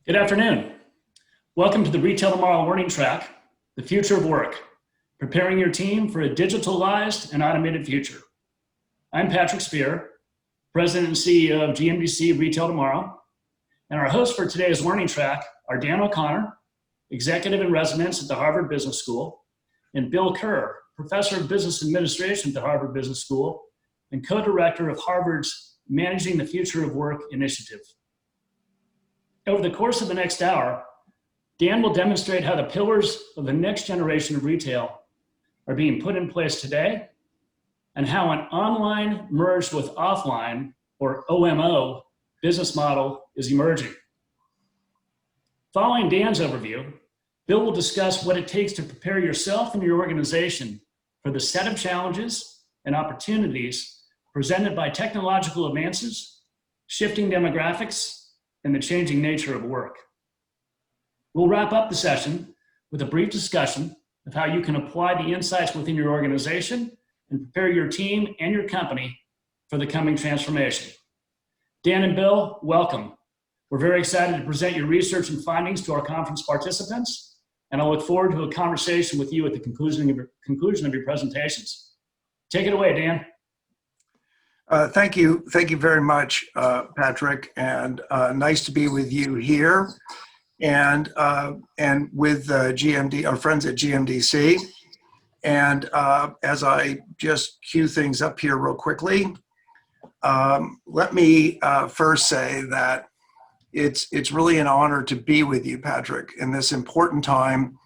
Good afternoon. Welcome to the Retail Tomorrow Learning Track, the future of work, preparing your team for a digitalized and automated future. I'm Patrick Spear, President and CEO of GMDC Retail Tomorrow, and our hosts for today's learning track are Dan O'Connor, Executive in Residence at the Harvard Business School, and Bill Kerr, Professor of Business Administration at the Harvard Business School and co-director of Harvard's Managing the Future of Work initiative. Over the course of the next hour, Dan will demonstrate how the pillars of the next generation of retail are being put in place today and how an online merged with offline, or OMO, business model is emerging. Following Dan's overview, Bill will discuss what it takes to prepare yourself and your organization for the set of challenges and opportunities presented by technological advances, shifting demographics, and the changing nature of work. We'll wrap up the session with a brief discussion of how you can apply the insights within your organization and prepare your team and your company for the coming transformation. Dan and Bill, welcome. We're very excited to present your research and findings to our conference participants, and I look forward to a conversation with you at the conclusion of your presentations. Take it away, Dan. Thank you very much, Patrick, and nice to be with you here, and with GMD, our friends at GMDC. And as I just cue things up here real quickly, let me first say that it's really an honor to be with you, Patrick, in this important time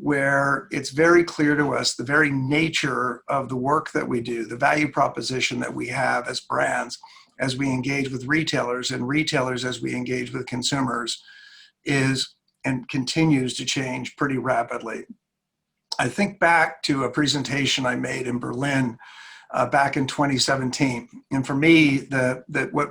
where it's very clear to us the very nature of the work that we do, the value proposition that we have as brands, as we engage with retailers, and retailers as we engage with consumers, is and continues to change pretty rapidly. I think back to a presentation I made in Berlin back in 2017, and for me, what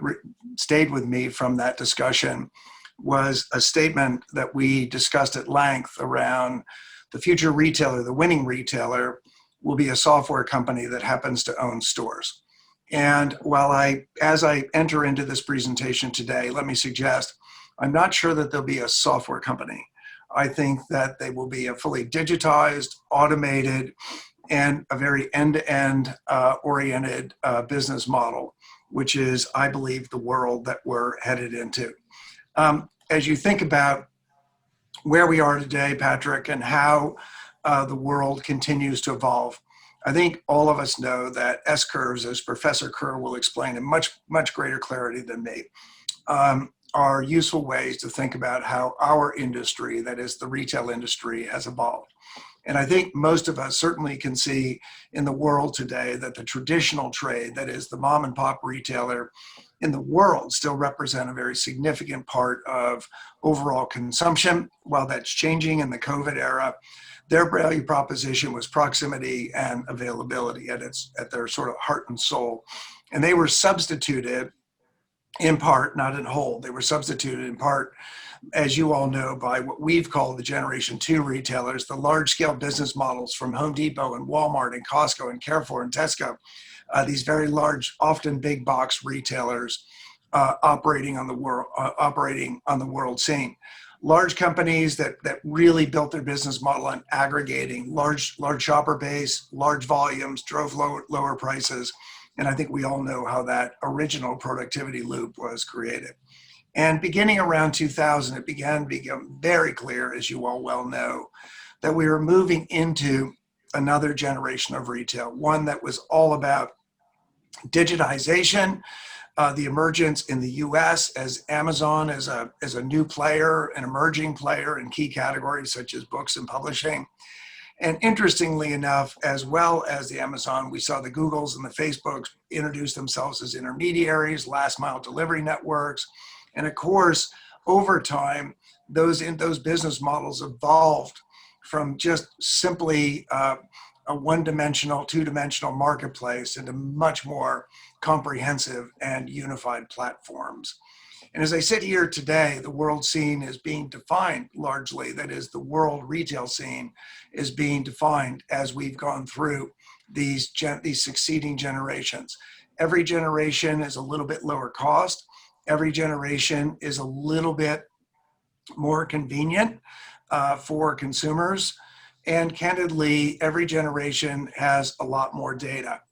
stayed with me from that discussion was a statement that we discussed at length around the future retailer, the winning retailer, will be a software company that happens to own stores. And as I enter into this presentation today, let me suggest, I'm not sure that there'll be a software company. I think that they will be a fully digitized, automated, and a very end-to-end oriented business model, which is, I believe, the world that we're headed into. As you think about where we are today, Patrick, and how the world continues to evolve, I think all of us know that S-curves, as Professor Kerr will explain in much greater clarity than me, are useful ways to think about how our industry, that is the retail industry, has evolved. And I think most of us certainly can see in the world today that the traditional trade, that is the mom and pop retailer in the world, still represent a very significant part of overall consumption. While that's changing in the COVID era, their value proposition was proximity and availability at their sort of heart and soul. And they were substituted in part, not in whole, they were substituted in part, as you all know, by what we've called the Generation 2 retailers, the large-scale business models from Home Depot and Walmart and Costco and Carrefour and Tesco, these very large, often big box retailers operating on the world scene. Large companies that really built their business model on aggregating large shopper base, large volumes, drove lower prices. And I think we all know how that original productivity loop was created. And beginning around 2000, it began to become very clear, as you all well know, that we were moving into another generation of retail, one that was all about digitization, the emergence in the US as Amazon as a new player, an emerging player in key categories such as books and publishing. And interestingly enough, as well as the Amazon, we saw the Googles and the Facebooks introduce themselves as intermediaries, last mile delivery networks. And of course, over time, those business models evolved from just simply a one-dimensional, two-dimensional marketplace into much more comprehensive and unified platforms. And as I sit here today, the world scene is being defined largely, that is, the world retail scene is being defined as we've gone through these succeeding generations. Every generation is a little bit lower cost. Every generation is a little bit more convenient for consumers. And candidly, every generation has a lot more data.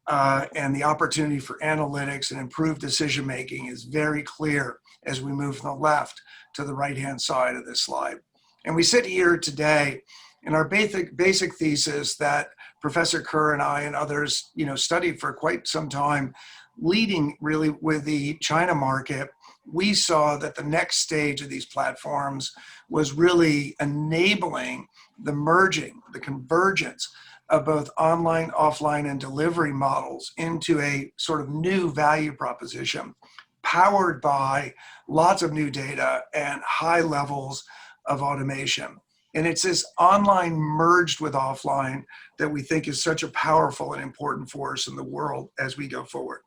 And the opportunity for analytics and improved decision-making is very clear as we move from the left to the right-hand side of this slide. And we sit here today in our basic thesis that Professor Kerr and I and others, studied for quite some time, leading really with the China market. We saw that the next stage of these platforms was really enabling the merging, the convergence of both online, offline, and delivery models into a sort of new value proposition, powered by lots of new data and high levels of automation. And it's this online merged with offline that we think is such a powerful and important force in the world as we go forward.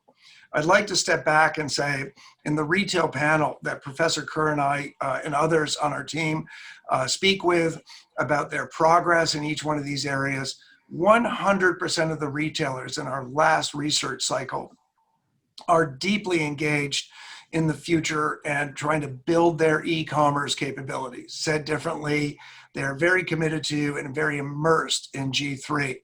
I'd like to step back and say, in the retail panel that Professor Kerr and I and others on our team speak with about their progress in each one of these areas, 100% of the retailers in our last research cycle are deeply engaged in the future and trying to build their e-commerce capabilities. Said differently, they're very committed to and very immersed in G3.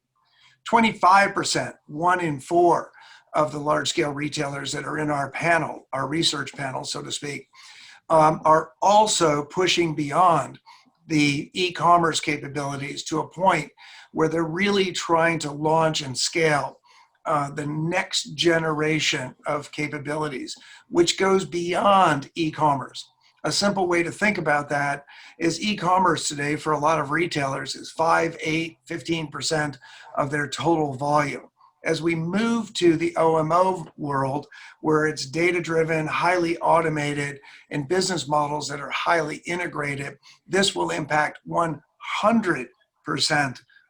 25%, 1 in 4 of the large-scale retailers that are in our panel, our research panel, so to speak, are also pushing beyond the e-commerce capabilities to a point where they're really trying to launch and scale the next generation of capabilities, which goes beyond e-commerce. A simple way to think about that is e-commerce today for a lot of retailers is 5, 8, 15% of their total volume. As we move to the OMO world, where it's data-driven, highly automated, and business models that are highly integrated, this will impact 100%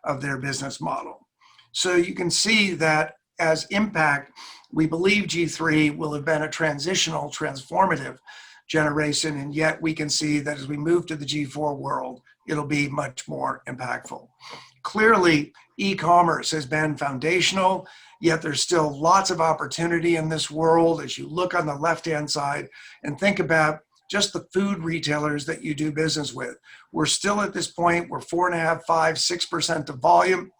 of their business model. So you can see that as impact, we believe G3 will have been a transitional, transformative generation, and yet we can see that as we move to the G4 world, it'll be much more impactful. Clearly, e-commerce has been foundational, yet there's still lots of opportunity in this world as you look on the left-hand side and think about just the food retailers that you do business with. We're still at this point where 4.5%, 5%, 6% of volume,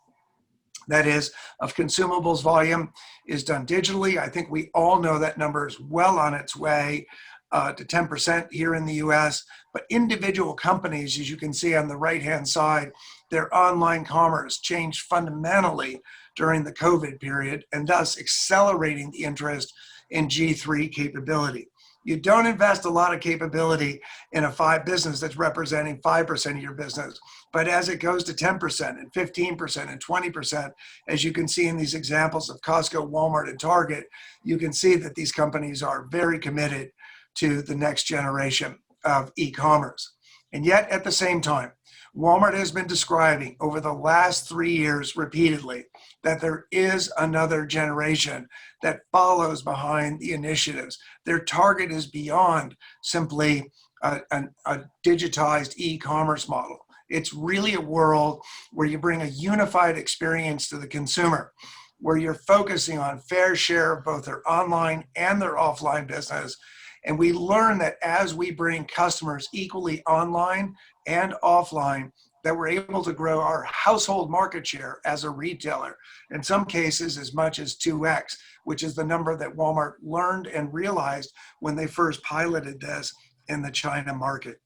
that is, of consumables volume, is done digitally. I think we all know that number is well on its way to 10% here in the US, but individual companies, as you can see on the right-hand side, their online commerce changed fundamentally during the COVID period, and thus accelerating the interest in G3 capability. You don't invest a lot of capability in a business that's representing 5% of your business, but as it goes to 10% and 15% and 20%, as you can see in these examples of Costco, Walmart, and Target, you can see that these companies are very committed to the next generation of e-commerce. And yet at the same time, Walmart has been describing over the last 3 years repeatedly that there is another generation that follows behind the initiatives. Their target is beyond simply a digitized e-commerce model. It's really a world where you bring a unified experience to the consumer, where you're focusing on fair share of both their online and their offline business. And we learn that as we bring customers equally online and offline, that we're able to grow our household market share as a retailer, in some cases as much as 2x, which is the number that Walmart learned and realized when they first piloted this in the China market.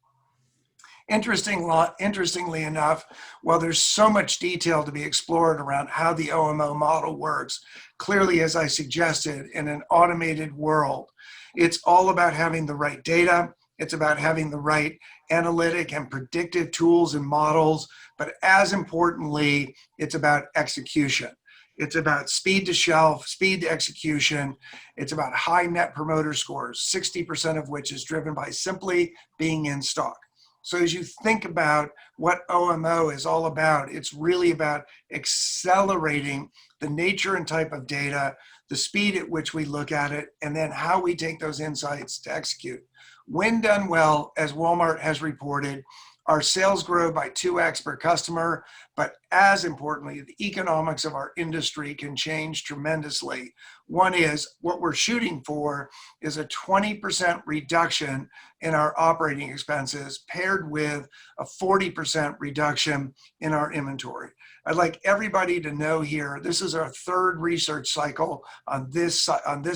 Interestingly enough, while there's so much detail to be explored around how the OMO model works, clearly, as I suggested, in an automated world, it's all about having the right data. It's about having the right analytic and predictive tools and models, but as importantly, it's about execution. It's about speed to shelf, speed to execution. It's about high net promoter scores, 60% of which is driven by simply being in stock. So as you think about what OMO is all about, it's really about accelerating the nature and type of data, the speed at which we look at it, and then how we take those insights to execute. When done well, as Walmart has reported, our sales grow by 2x per customer, but as importantly, the economics of our industry can change tremendously. One is what we're shooting for is a 20% reduction in our operating expenses paired with a 40% reduction in our inventory. I'd like everybody to know here, this is our third research cycle on this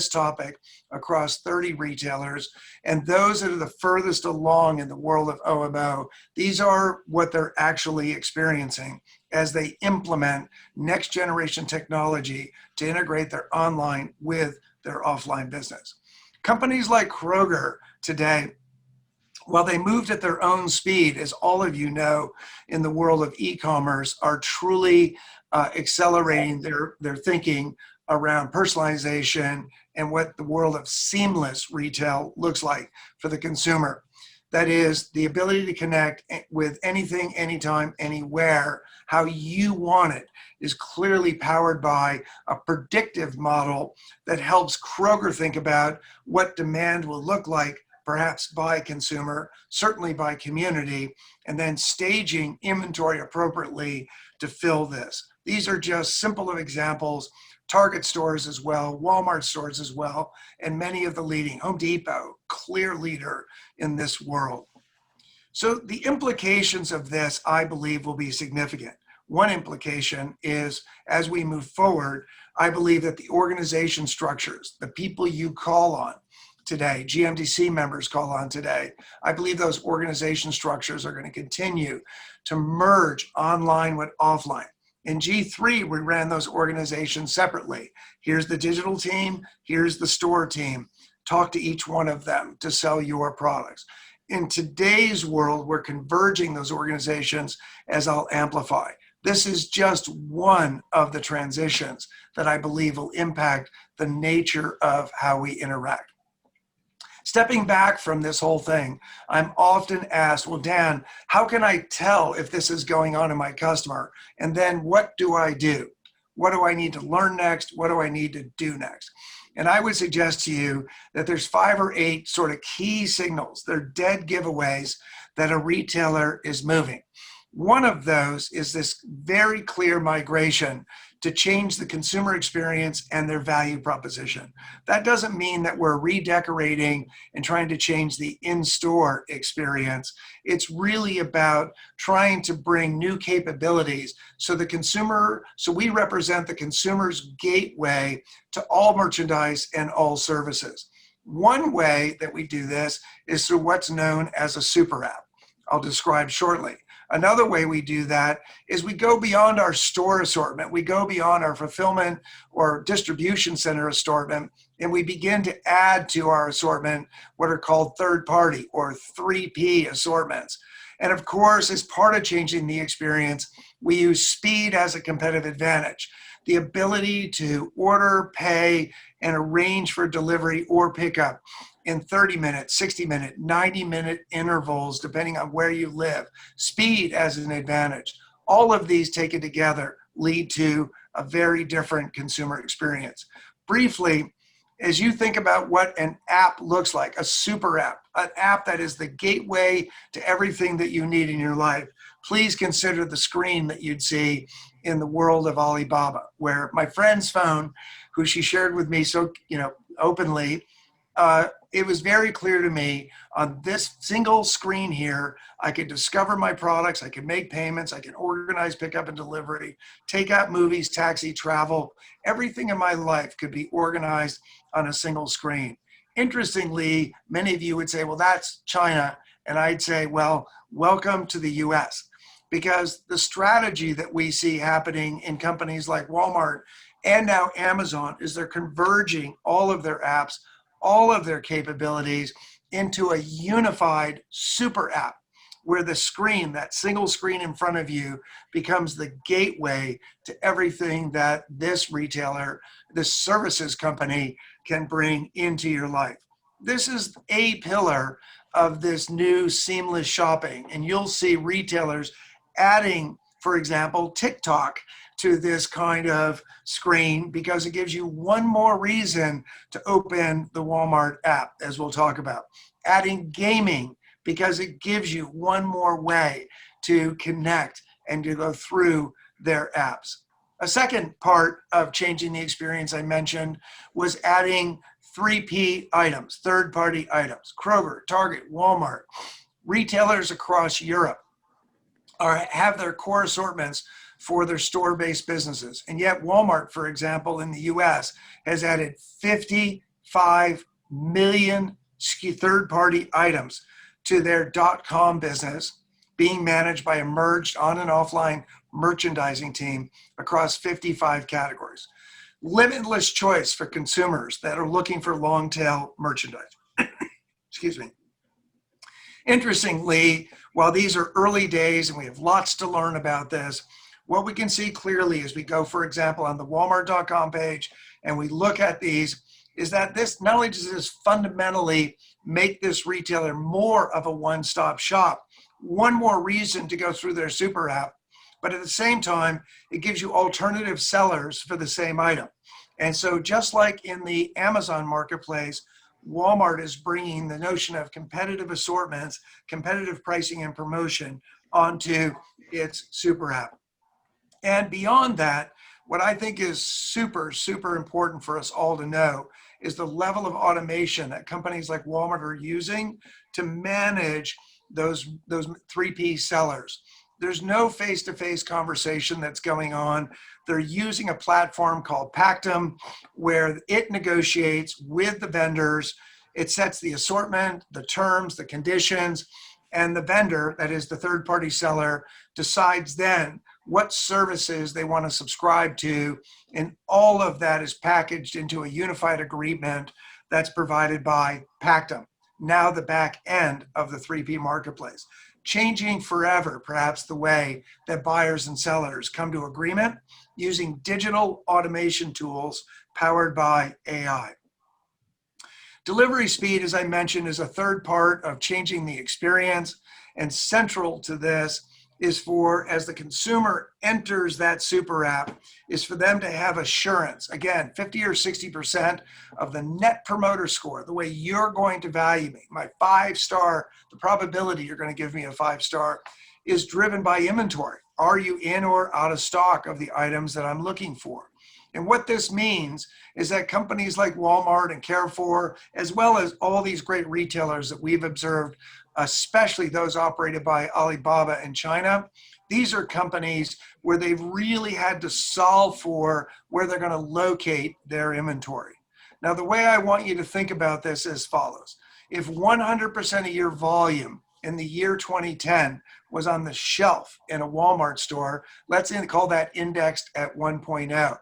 topic across 30 retailers. And those that are the furthest along in the world of OMO, these are what they're actually experiencing as they implement next generation technology to integrate their online with their offline business. Companies like Kroger today, while they moved at their own speed, as all of you know, in the world of e-commerce, are truly accelerating their thinking around personalization and what the world of seamless retail looks like for the consumer. That is the ability to connect with anything, anytime, anywhere, how you want it, is clearly powered by a predictive model that helps Kroger think about what demand will look like, perhaps by consumer, certainly by community, and then staging inventory appropriately to fill this. These are just simple of examples. Target stores as well, Walmart stores as well, and many of the leading, Home Depot, clear leader in this world. So the implications of this, I believe, will be significant. One implication is, as we move forward, I believe that the organization structures, the people you call on today, GMDC members call on today, I believe those organization structures are going to continue to merge online with offline. In G3, we ran those organizations separately. Here's the digital team, here's the store team. Talk to each one of them to sell your products. In today's world, we're converging those organizations, as I'll amplify. This is just one of the transitions that I believe will impact the nature of how we interact. Stepping back from this whole thing, I'm often asked, well, Dan, how can I tell if this is going on in my customer? And then what do I do? What do I need to learn next? What do I need to do next? And I would suggest to you that there's 5 or 8 sort of key signals. They're dead giveaways that a retailer is moving. One of those is this very clear migration to change the consumer experience and their value proposition. That doesn't mean that we're redecorating and trying to change the in-store experience. It's really about trying to bring new capabilities so we represent the consumer's gateway to all merchandise and all services. One way that we do this is through what's known as a super app. I'll describe shortly. Another way we do that is we go beyond our store assortment. We go beyond our fulfillment or distribution center assortment, and we begin to add to our assortment what are called third-party or 3P assortments. And of course, as part of changing the experience, we use speed as a competitive advantage. The ability to order, pay, and arrange for delivery or pickup in 30-minute, 60-minute, 90-minute intervals, depending on where you live. Speed as an advantage. All of these taken together lead to a very different consumer experience. Briefly, as you think about what an app looks like, a super app, an app that is the gateway to everything that you need in your life, please consider the screen that you'd see in the world of Alibaba, where my friend's phone, who she shared with me so openly, it was very clear to me on this single screen here, I could discover my products, I could make payments, I can organize pickup and delivery, take out movies, taxi, travel, everything in my life could be organized on a single screen. Interestingly, many of you would say, well, that's China. And I'd say, well, welcome to the US. Because the strategy that we see happening in companies like Walmart and now Amazon is they're converging all of their apps, all of their capabilities into a unified super app where the screen, that single screen in front of you, becomes the gateway to everything that this retailer, this services company can bring into your life. This is a pillar of this new seamless shopping, and you'll see retailers adding, for example, TikTok to this kind of screen because it gives you one more reason to open the Walmart app, as we'll talk about. Adding gaming because it gives you one more way to connect and to go through their apps. A second part of changing the experience I mentioned was adding 3P items, third-party items. Kroger, Target, Walmart, retailers across Europe have their core assortments for their store-based businesses. And yet Walmart, for example, in the US has added 55 million third-party items to their .com business, being managed by a merged on and offline merchandising team across 55 categories. Limitless choice for consumers that are looking for long tail merchandise. Excuse me. Interestingly, while these are early days and we have lots to learn about this, what we can see clearly as we go, for example, on the Walmart.com page and we look at these, is that this not only does this fundamentally make this retailer more of a one-stop shop, one more reason to go through their super app, but at the same time, it gives you alternative sellers for the same item. And so just like in the Amazon marketplace, Walmart is bringing the notion of competitive assortments, competitive pricing and promotion onto its super app. And beyond that, what I think is super, super important for us all to know is the level of automation that companies like Walmart are using to manage those 3P sellers. There's no face-to-face conversation that's going on. They're using a platform called Pactum where it negotiates with the vendors. It sets the assortment, the terms, the conditions, and the vendor, that is the third-party seller, decides then what services they want to subscribe to, and all of that is packaged into a unified agreement that's provided by Pactum, now the back end of the 3P marketplace, changing forever perhaps the way that buyers and sellers come to agreement using digital automation tools powered by AI. Delivery speed, as I mentioned, is a third part of changing the experience, and central to this is for, as the consumer enters that super app, is for them to have assurance. Again, 50 or 60% of the net promoter score, the way you're going to value me, my 5-star, the probability you're going to give me a 5-star, is driven by inventory. Are you in or out of stock of the items that I'm looking for? And what this means is that companies like Walmart and Carrefour, as well as all these great retailers that we've observed, especially those operated by Alibaba in China, these are companies where they've really had to solve for where they're going to locate their inventory. Now, the way I want you to think about this is as follows. If 100% of your volume in the year 2010 was on the shelf in a Walmart store, let's call that indexed at 1.0.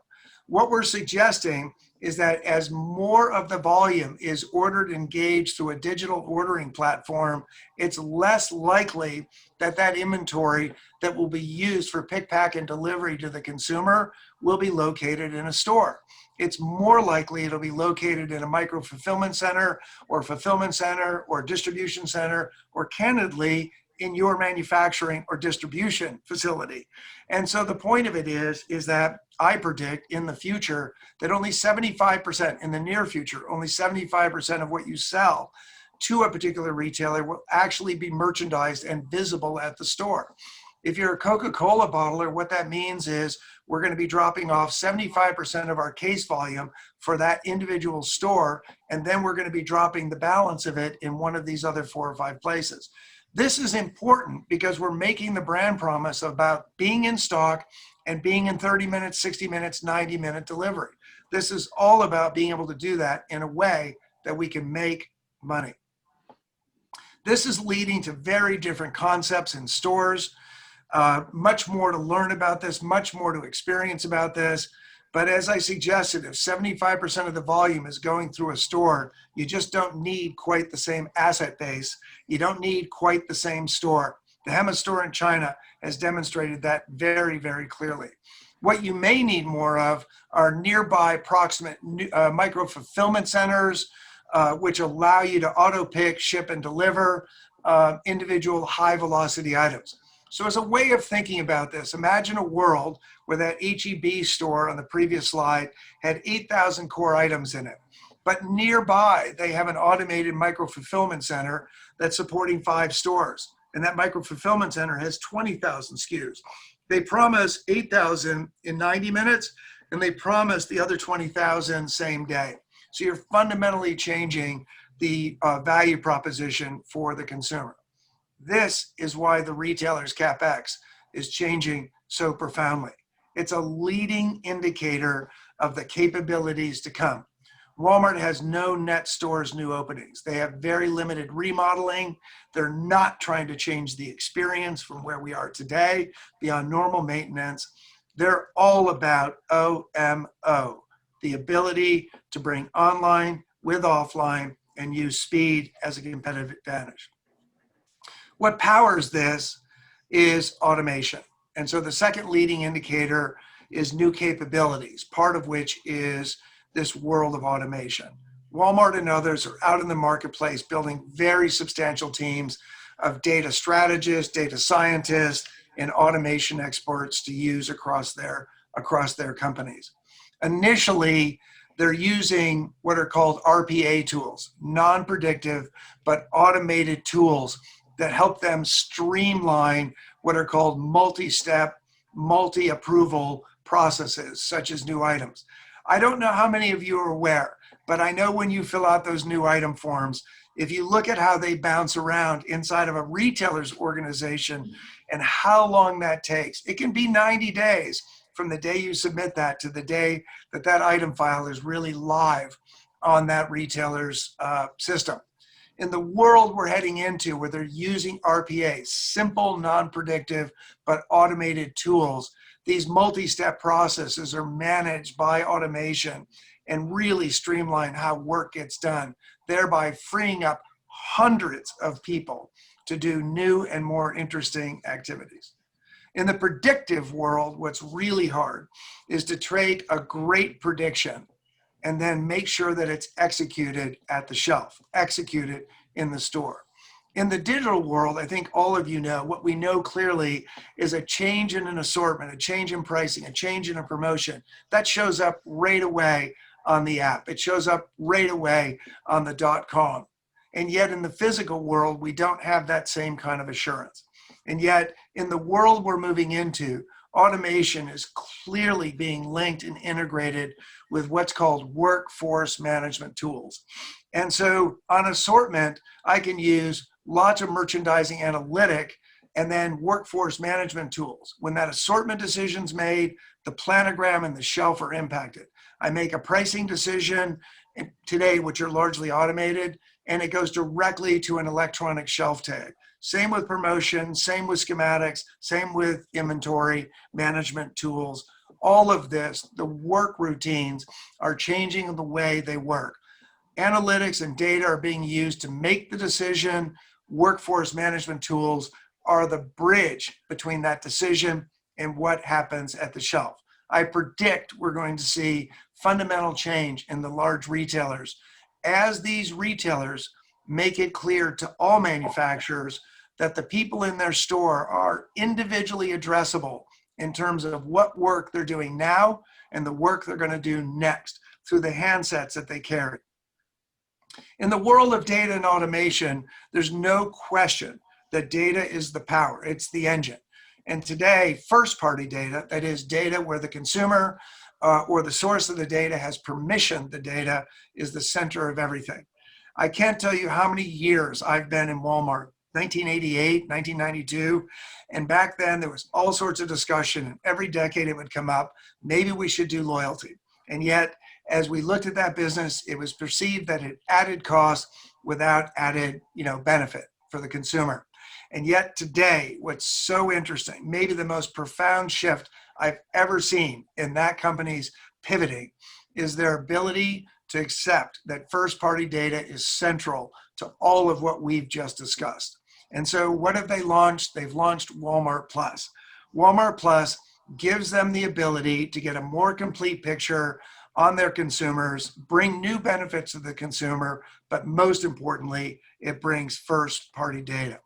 What we're suggesting is that as more of the volume is ordered and engaged through a digital ordering platform, it's less likely that that inventory that will be used for pick, pack, and delivery to the consumer will be located in a store. It's more likely it'll be located in a micro fulfillment center or distribution center, or candidly, in your manufacturing or distribution facility. And so the point of it is that I predict in the future that only 75%, in the near future, only 75% of what you sell to a particular retailer will actually be merchandised and visible at the store. If you're a Coca-Cola bottler, what that means is we're going to be dropping off 75% of our case volume for that individual store, and then we're going to be dropping the balance of it in one of these other 4 or 5 places. This is important because we're making the brand promise about being in stock and being in 30 minutes, 60 minutes, 90-minute delivery. This is all about being able to do that in a way that we can make money. This is leading to very different concepts in stores. Much more to learn about this, much more to experience about this. But as I suggested, if 75% of the volume is going through a store, you just don't need quite the same asset base. You don't need quite the same store. The Hema store in China has demonstrated that very, very clearly. What you may need more of are nearby proximate micro fulfillment centers, which allow you to auto pick, ship, and deliver individual high velocity items. So as a way of thinking about this, imagine a world where that H-E-B store on the previous slide had 8,000 core items in it. But nearby, they have an automated micro-fulfillment center that's supporting 5 stores. And that micro-fulfillment center has 20,000 SKUs. They promise 8,000 in 90 minutes, and they promise the other 20,000 same day. So you're fundamentally changing the value proposition for the consumer. This is why the retailer's CapEx is changing so profoundly. It's a leading indicator of the capabilities to come. Walmart has no net stores new openings. They have very limited remodeling. They're not trying to change the experience from where we are today beyond normal maintenance. They're all about OMO, the ability to bring online with offline and use speed as a competitive advantage. What powers this is automation. And so the second leading indicator is new capabilities, part of which is this world of automation. Walmart and others are out in the marketplace building very substantial teams of data strategists, data scientists, and automation experts to use across their companies. Initially, they're using what are called RPA tools, non-predictive but automated tools that help them streamline what are called multi-step, multi-approval processes, such as new items. I don't know how many of you are aware, but I know when you fill out those new item forms, if you look at how they bounce around inside of a retailer's organization and how long that takes, it can be 90 days from the day you submit that to the day that that item file is really live on that retailer's system. In the world we're heading into where they're using RPA, simple, non-predictive, but automated tools, these multi-step processes are managed by automation and really streamline how work gets done, thereby freeing up hundreds of people to do new and more interesting activities. In the predictive world, what's really hard is to take a great prediction and then make sure that it's executed at the shelf, executed in the store. In the digital world, I think all of you know, what we know clearly is a change in an assortment, a change in pricing, a change in a promotion. That shows up right away on the app. It shows up right away on the .com. And yet in the physical world, we don't have that same kind of assurance. And yet in the world we're moving into, automation is clearly being linked and integrated with what's called workforce management tools. And so on assortment, I can use lots of merchandising analytic and then workforce management tools. When that assortment decision's made, the planogram and the shelf are impacted. I make a pricing decision today, which are largely automated, and it goes directly to an electronic shelf tag. Same with promotion, same with schematics, same with inventory management tools. All of this, the work routines are changing the way they work. Analytics and data are being used to make the decision. Workforce management tools are the bridge between that decision and what happens at the shelf. I predict we're going to see fundamental change in the large retailers as these retailers make it clear to all manufacturers that the people in their store are individually addressable in terms of what work they're doing now and the work they're going to do next through the handsets that they carry. In the world of data and automation, there's no question that data is the power, it's the engine. And today, first-party data, that is data where the consumer or the source of the data has permissioned the data, is the center of everything. I can't tell you how many years I've been in Walmart, 1988, 1992, and back then there was all sorts of discussion, and every decade it would come up, maybe we should do loyalty. And yet, as we looked at that business, it was perceived that it added cost without added benefit for the consumer. And yet today, what's so interesting, maybe the most profound shift I've ever seen in that company's pivoting, is their ability to accept that first-party data is central to all of what we've just discussed. And so what have they launched? They've launched Walmart Plus. Walmart Plus gives them the ability to get a more complete picture on their consumers, bring new benefits to the consumer, but most importantly, it brings first-party data.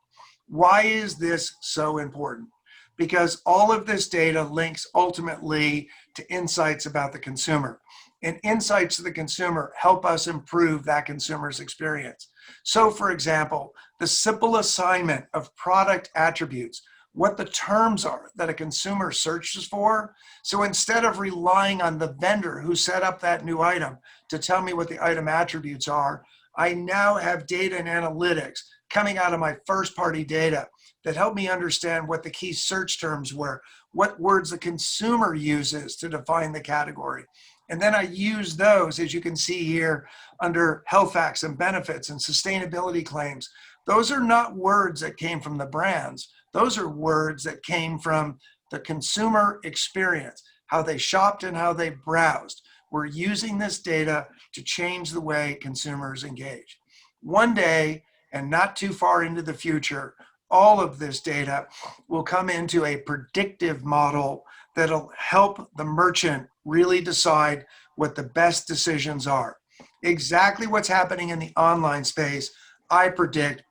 Why is this so important? Because all of this data links ultimately to insights about the consumer. And insights to the consumer help us improve that consumer's experience. So for example, the simple assignment of product attributes what the terms are that a consumer searches for. So instead of relying on the vendor who set up that new item to tell me what the item attributes are, I now have data and analytics coming out of my first party data that help me understand what the key search terms were, what words the consumer uses to define the category. And then I use those, as you can see here, under health facts and benefits and sustainability claims. Those are not words that came from the brands. Those are words that came from the consumer experience, how they shopped and how they browsed. We're using this data to change the way consumers engage. One day, and not too far into the future, all of this data will come into a predictive model that'll help the merchant really decide what the best decisions are. Exactly what's happening in the online space, I predict,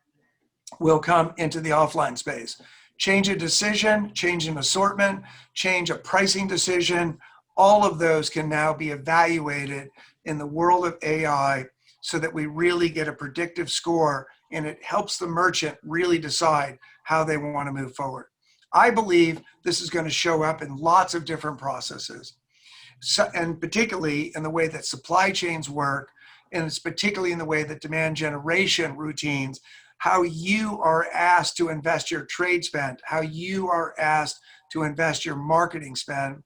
will come into the offline space. Change a decision, change an assortment, change a pricing decision, all of those can now be evaluated in the world of AI so that we really get a predictive score, and it helps the merchant really decide how they want to move forward. I believe this is going to show up in lots of different processes, and particularly in the way that supply chains work, and it's particularly in the way that demand generation routines, how you are asked to invest your trade spend, how you are asked to invest your marketing spend,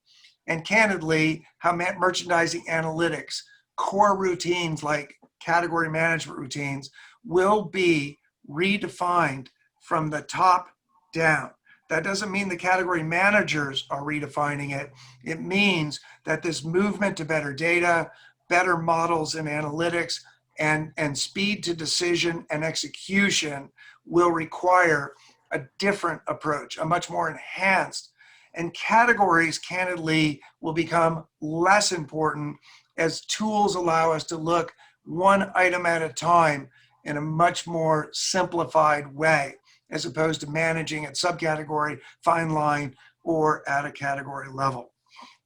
and candidly, how merchandising analytics, core routines like category management routines, will be redefined from the top down. That doesn't mean the category managers are redefining it. It means that this movement to better data, better models and analytics, and speed to decision and execution will require a different approach, a much more enhanced. And categories, candidly, will become less important as tools allow us to look one item at a time in a much more simplified way, as opposed to managing at subcategory, fine line, or at a category level.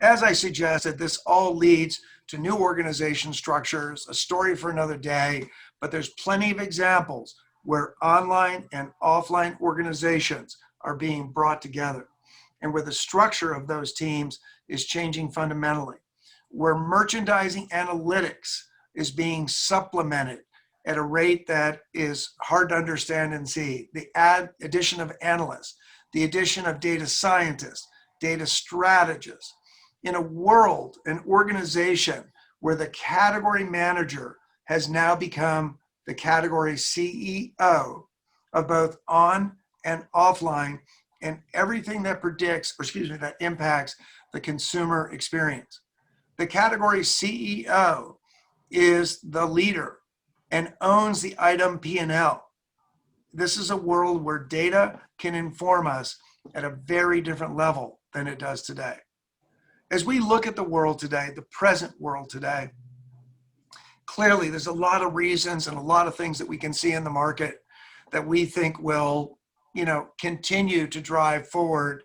As I suggested, this all leads to new organization structures, a story for another day, but there's plenty of examples where online and offline organizations are being brought together, and where the structure of those teams is changing fundamentally, where merchandising analytics is being supplemented at a rate that is hard to understand and see. The addition of analysts, the addition of data scientists, data strategists, in a world, an organization where the category manager has now become the category CEO of both on and offline, and everything that that impacts the consumer experience. The category CEO is the leader and owns the item P&L. This is a world where data can inform us at a very different level than it does today. As we look at the world today, the present world today, clearly there's a lot of reasons and a lot of things that we can see in the market that we think will, continue to drive forward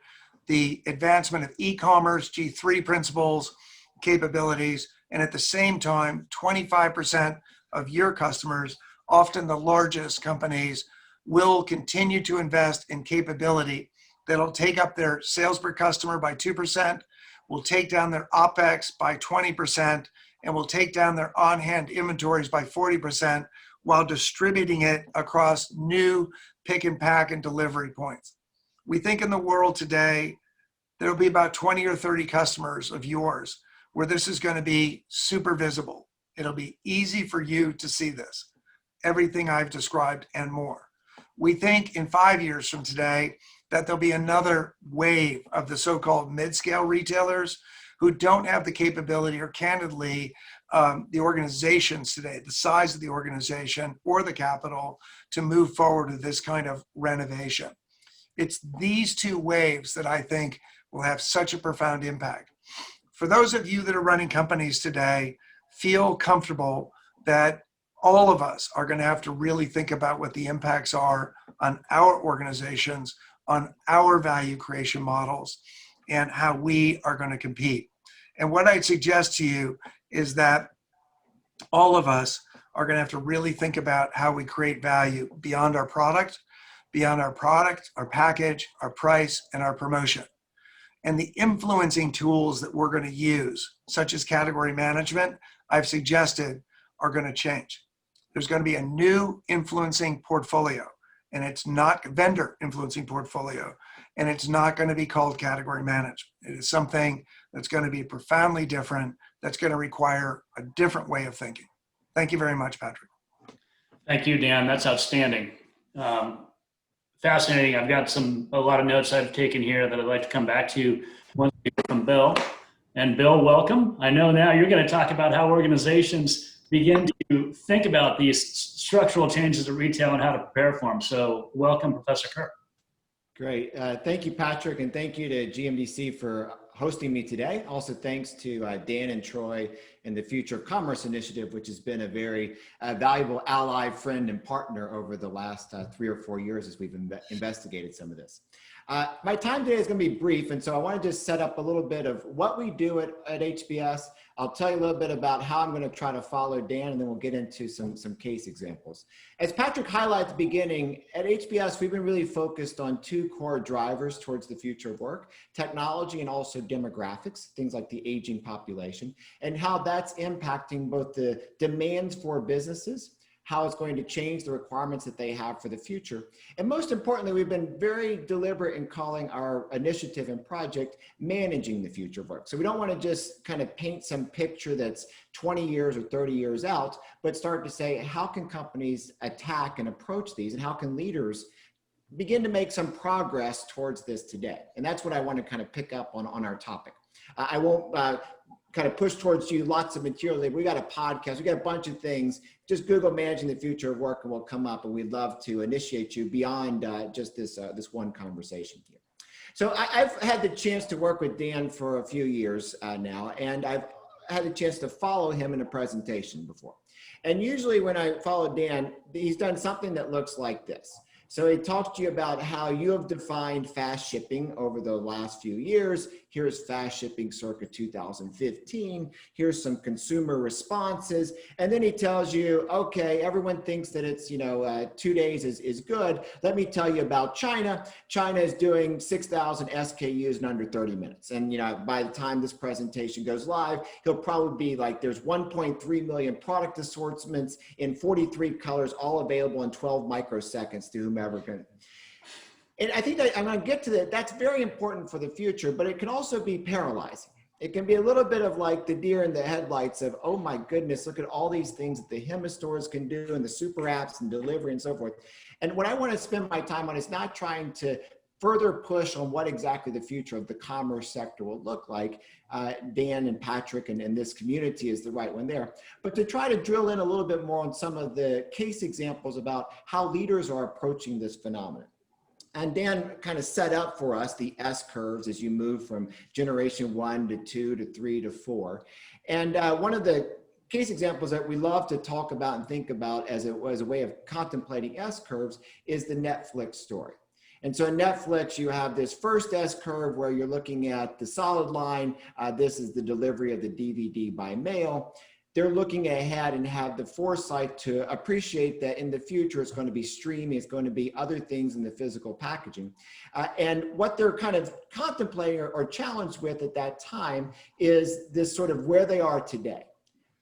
the advancement of e-commerce, G3 principles, capabilities, and at the same time, 25% of your customers, often the largest companies, will continue to invest in capability that'll take up their sales per customer by 2%, will take down their OPEX by 20%, and will take down their on-hand inventories by 40% while distributing it across new pick and pack and delivery points. We think in the world today, there'll be about 20 or 30 customers of yours where this is going to be super visible. It'll be easy for you to see this, everything I've described and more. We think in 5 years from today that there'll be another wave of the so-called mid-scale retailers who don't have the capability or candidly the organizations today, the size of the organization or the capital to move forward with this kind of renovation. It's these two waves that I think will have such a profound impact. For those of you that are running companies today, feel comfortable that all of us are going to have to really think about what the impacts are on our organizations, on our value creation models, and how we are going to compete. And what I'd suggest to you is that all of us are going to have to really think about how we create value beyond our product, beyond our product, our package, our price, and our promotion. And the influencing tools that we're going to use, such as category management, I've suggested are going to change. There's going to be a new influencing portfolio, and it's not vendor influencing portfolio, and it's not going to be called category management. It is something that's going to be profoundly different, that's going to require a different way of thinking. Thank you very much, Patrick. Thank you, Dan. That's outstanding. Fascinating. I've got a lot of notes I've taken here that I'd like to come back to once we hear from Bill. And Bill, welcome. I know now you're going to talk about how organizations begin to think about these structural changes at retail and how to prepare for them. So welcome, Professor Kerr. Great. Thank you, Patrick, and thank you to GMDC for hosting me today. Also, thanks to Dan and Troy and the Future of Commerce Initiative, which has been a very valuable ally, friend, and partner over the last 3 or 4 years as we've investigated some of this. My time today is going to be brief, and so I want to just set up a little bit of what we do at HBS. I'll tell you a little bit about how I'm going to try to follow Dan, and then we'll get into some case examples. As Patrick highlighted at the beginning, at HBS, we've been really focused on 2 core drivers towards the future of work: technology and also demographics, things like the aging population, and how that's impacting both the demands for businesses, how it's going to change the requirements that they have for the future. And most importantly, we've been very deliberate in calling our initiative and project Managing the Future of Work. So we don't want to just kind of paint some picture that's 20 years or 30 years out, but start to say, how can companies attack and approach these, and how can leaders begin to make some progress towards this today? And that's what I want to kind of pick up on our topic. I won't kind of push towards you lots of material. We got a podcast, we got a bunch of things. Just Google Managing the Future of Work and we'll come up, and we'd love to initiate you beyond just this one conversation here. So I've had the chance to work with Dan for a few years now, and I've had the chance to follow him in a presentation before. And usually when I follow Dan, he's done something that looks like this. So he talked to you about how you have defined fast shipping over the last few years. Here's fast shipping circa 2015. Here's some consumer responses. And then he tells you, okay, everyone thinks that it's, 2 days is good. Let me tell you about China. China is doing 6,000 SKUs in under 30 minutes. And, by the time this presentation goes live, he'll probably be like, there's 1.3 million product assortments in 43 colors, all available in 12 microseconds to whomever can. And I think that I'm going to get to that. That's very important for the future, but it can also be paralyzing. It can be a little bit of like the deer in the headlights of, oh my goodness, look at all these things that the HEMA stores can do and the super apps and delivery and so forth. And what I want to spend my time on is not trying to further push on what exactly the future of the commerce sector will look like. Dan and Patrick and this community is the right one there, but to try to drill in a little bit more on some of the case examples about how leaders are approaching this phenomenon. And Dan kind of set up for us the S curves as you move from generation 1 to 2 to 3 to 4. And one of the case examples that we love to talk about and think about as a way of contemplating S curves is the Netflix story. And so in Netflix, you have this first S curve where you're looking at the solid line. This is the delivery of the DVD by mail. They're looking ahead and have the foresight to appreciate that in the future, it's going to be streaming, it's going to be other things in the physical packaging. And what they're kind of contemplating or challenged with at that time is this sort of where they are today.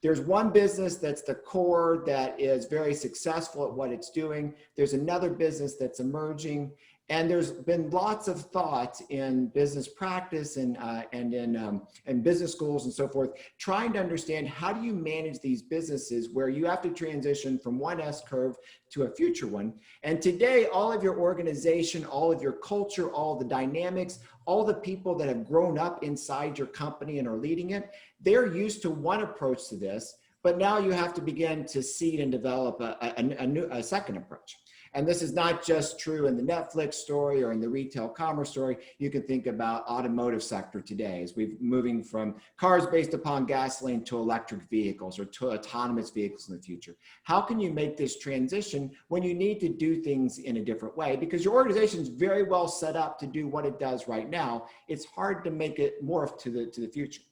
There's one business that's the core that is very successful at what it's doing. There's another business that's emerging. And there's been lots of thought in business practice and in business schools and so forth, trying to understand how do you manage these businesses where you have to transition from one S curve to a future one. And today, all of your organization, all of your culture, all the dynamics, all the people that have grown up inside your company and are leading it, they're used to one approach to this, but now you have to begin to seed and develop a second approach. And this is not just true in the Netflix story or in the retail commerce story. You can think about automotive sector today as we're moving from cars based upon gasoline to electric vehicles or to autonomous vehicles in the future. How can you make this transition when you need to do things in a different way? Because your organization is very well set up to do what it does right now. It's hard to make it morph to the future.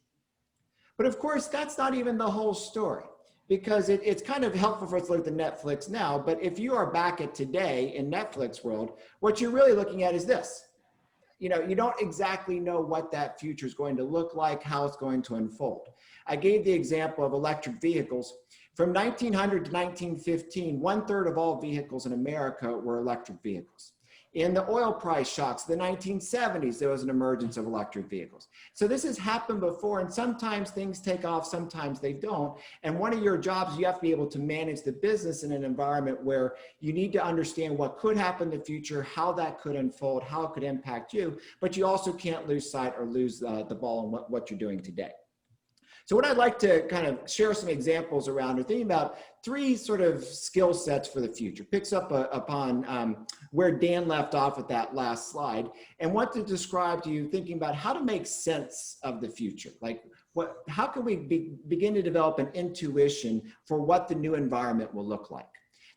But of course, that's not even the whole story. because it's kind of helpful for us to look at the Netflix now, but if you are back at today in Netflix world, what you're really looking at is this. You know, you don't exactly know what that future is going to look like, how it's going to unfold. I gave the example of electric vehicles. From 1900 to 1915, 1/3 of all vehicles in America were electric vehicles. In the oil price shocks, the 1970s, there was an emergence of electric vehicles. So this has happened before, and sometimes things take off, sometimes they don't. And one of your jobs, you have to be able to manage the business in an environment where you need to understand what could happen in the future, how that could unfold, how it could impact you, but you also can't lose sight or lose the ball on what you're doing today. So what I'd like to kind of share some examples around are thinking about 3 sort of skill sets for the future. Picks up upon where Dan left off with that last slide, and want to describe to you thinking about how to make sense of the future. Like how can we begin to develop an intuition for what the new environment will look like?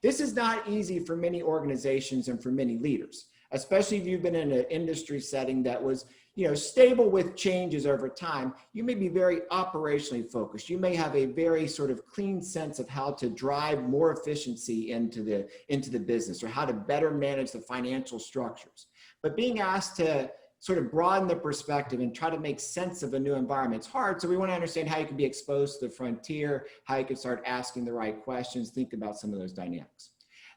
This is not easy for many organizations and for many leaders, especially if you've been in an industry setting that was, you know, stable with changes over time. You may be very operationally focused. You may have a very sort of clean sense of how to drive more efficiency into the business, or how to better manage the financial structures. But being asked to sort of broaden the perspective and try to make sense of a new environment, it's hard. So we want to understand how you can be exposed to the frontier, how you can start asking the right questions, think about some of those dynamics.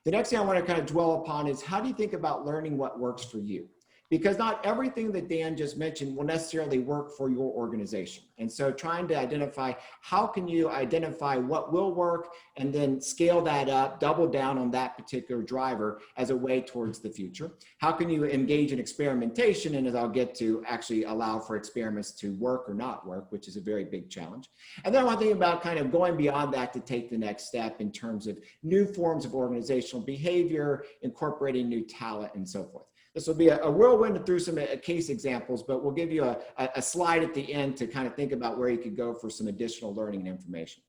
The next thing I want to kind of dwell upon is, how do you think about learning what works for you? Because not everything that Dan just mentioned will necessarily work for your organization. And so trying to identify, how can you identify what will work and then scale that up, double down on that particular driver as a way towards the future? How can you engage in experimentation? And as I'll get to, actually allow for experiments to work or not work, which is a very big challenge. And then I want to think about kind of going beyond that to take the next step in terms of new forms of organizational behavior, incorporating new talent, and so forth. This will be a whirlwind through some case examples, but we'll give you a slide at the end to kind of think about where you could go for some additional learning and information.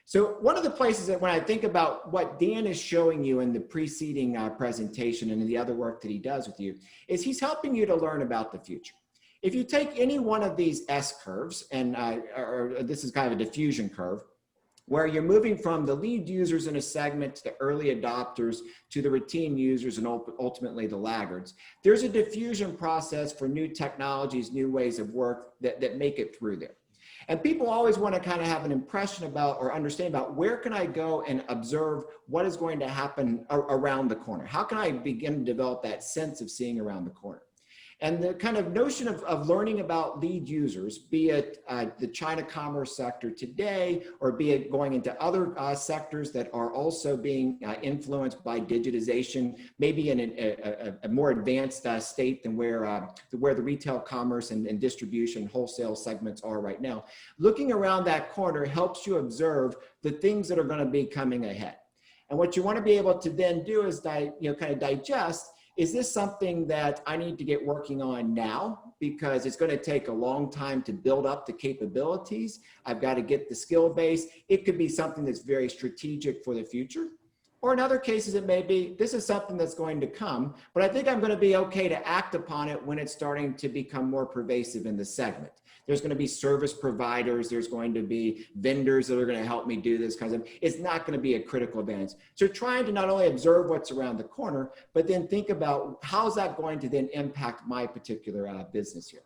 So one of the places that when I think about what Dan is showing you in the preceding presentation and in the other work that he does with you, is he's helping you to learn about the future. If you take any one of these S curves, and or this is kind of a diffusion curve, where you're moving from the lead users in a segment to the early adopters to the routine users and ultimately the laggards, there's a diffusion process for new technologies, new ways of work that make it through there. And people always want to kind of have an impression about or understand about, where can I go and observe what is going to happen around the corner? How can I begin to develop that sense of seeing around the corner? And the kind of notion of learning about lead users, be it the China commerce sector today, or be it going into other sectors that are also being influenced by digitization, maybe in a more advanced state than where the retail commerce and distribution wholesale segments are right now. Looking around that corner helps you observe the things that are going to be coming ahead. And what you want to be able to then do is kind of digest, is this something that I need to get working on now because it's going to take a long time to build up the capabilities? I've got to get the skill base. It could be something that's very strategic for the future. Or in other cases, it may be, this is something that's going to come, but I think I'm going to be okay to act upon it when it's starting to become more pervasive in the segment. There's going to be service providers. There's going to be vendors that are going to help me do this kind of, it's not going to be a critical advantage. So trying to not only observe what's around the corner, but then think about, how's that going to then impact my particular business here.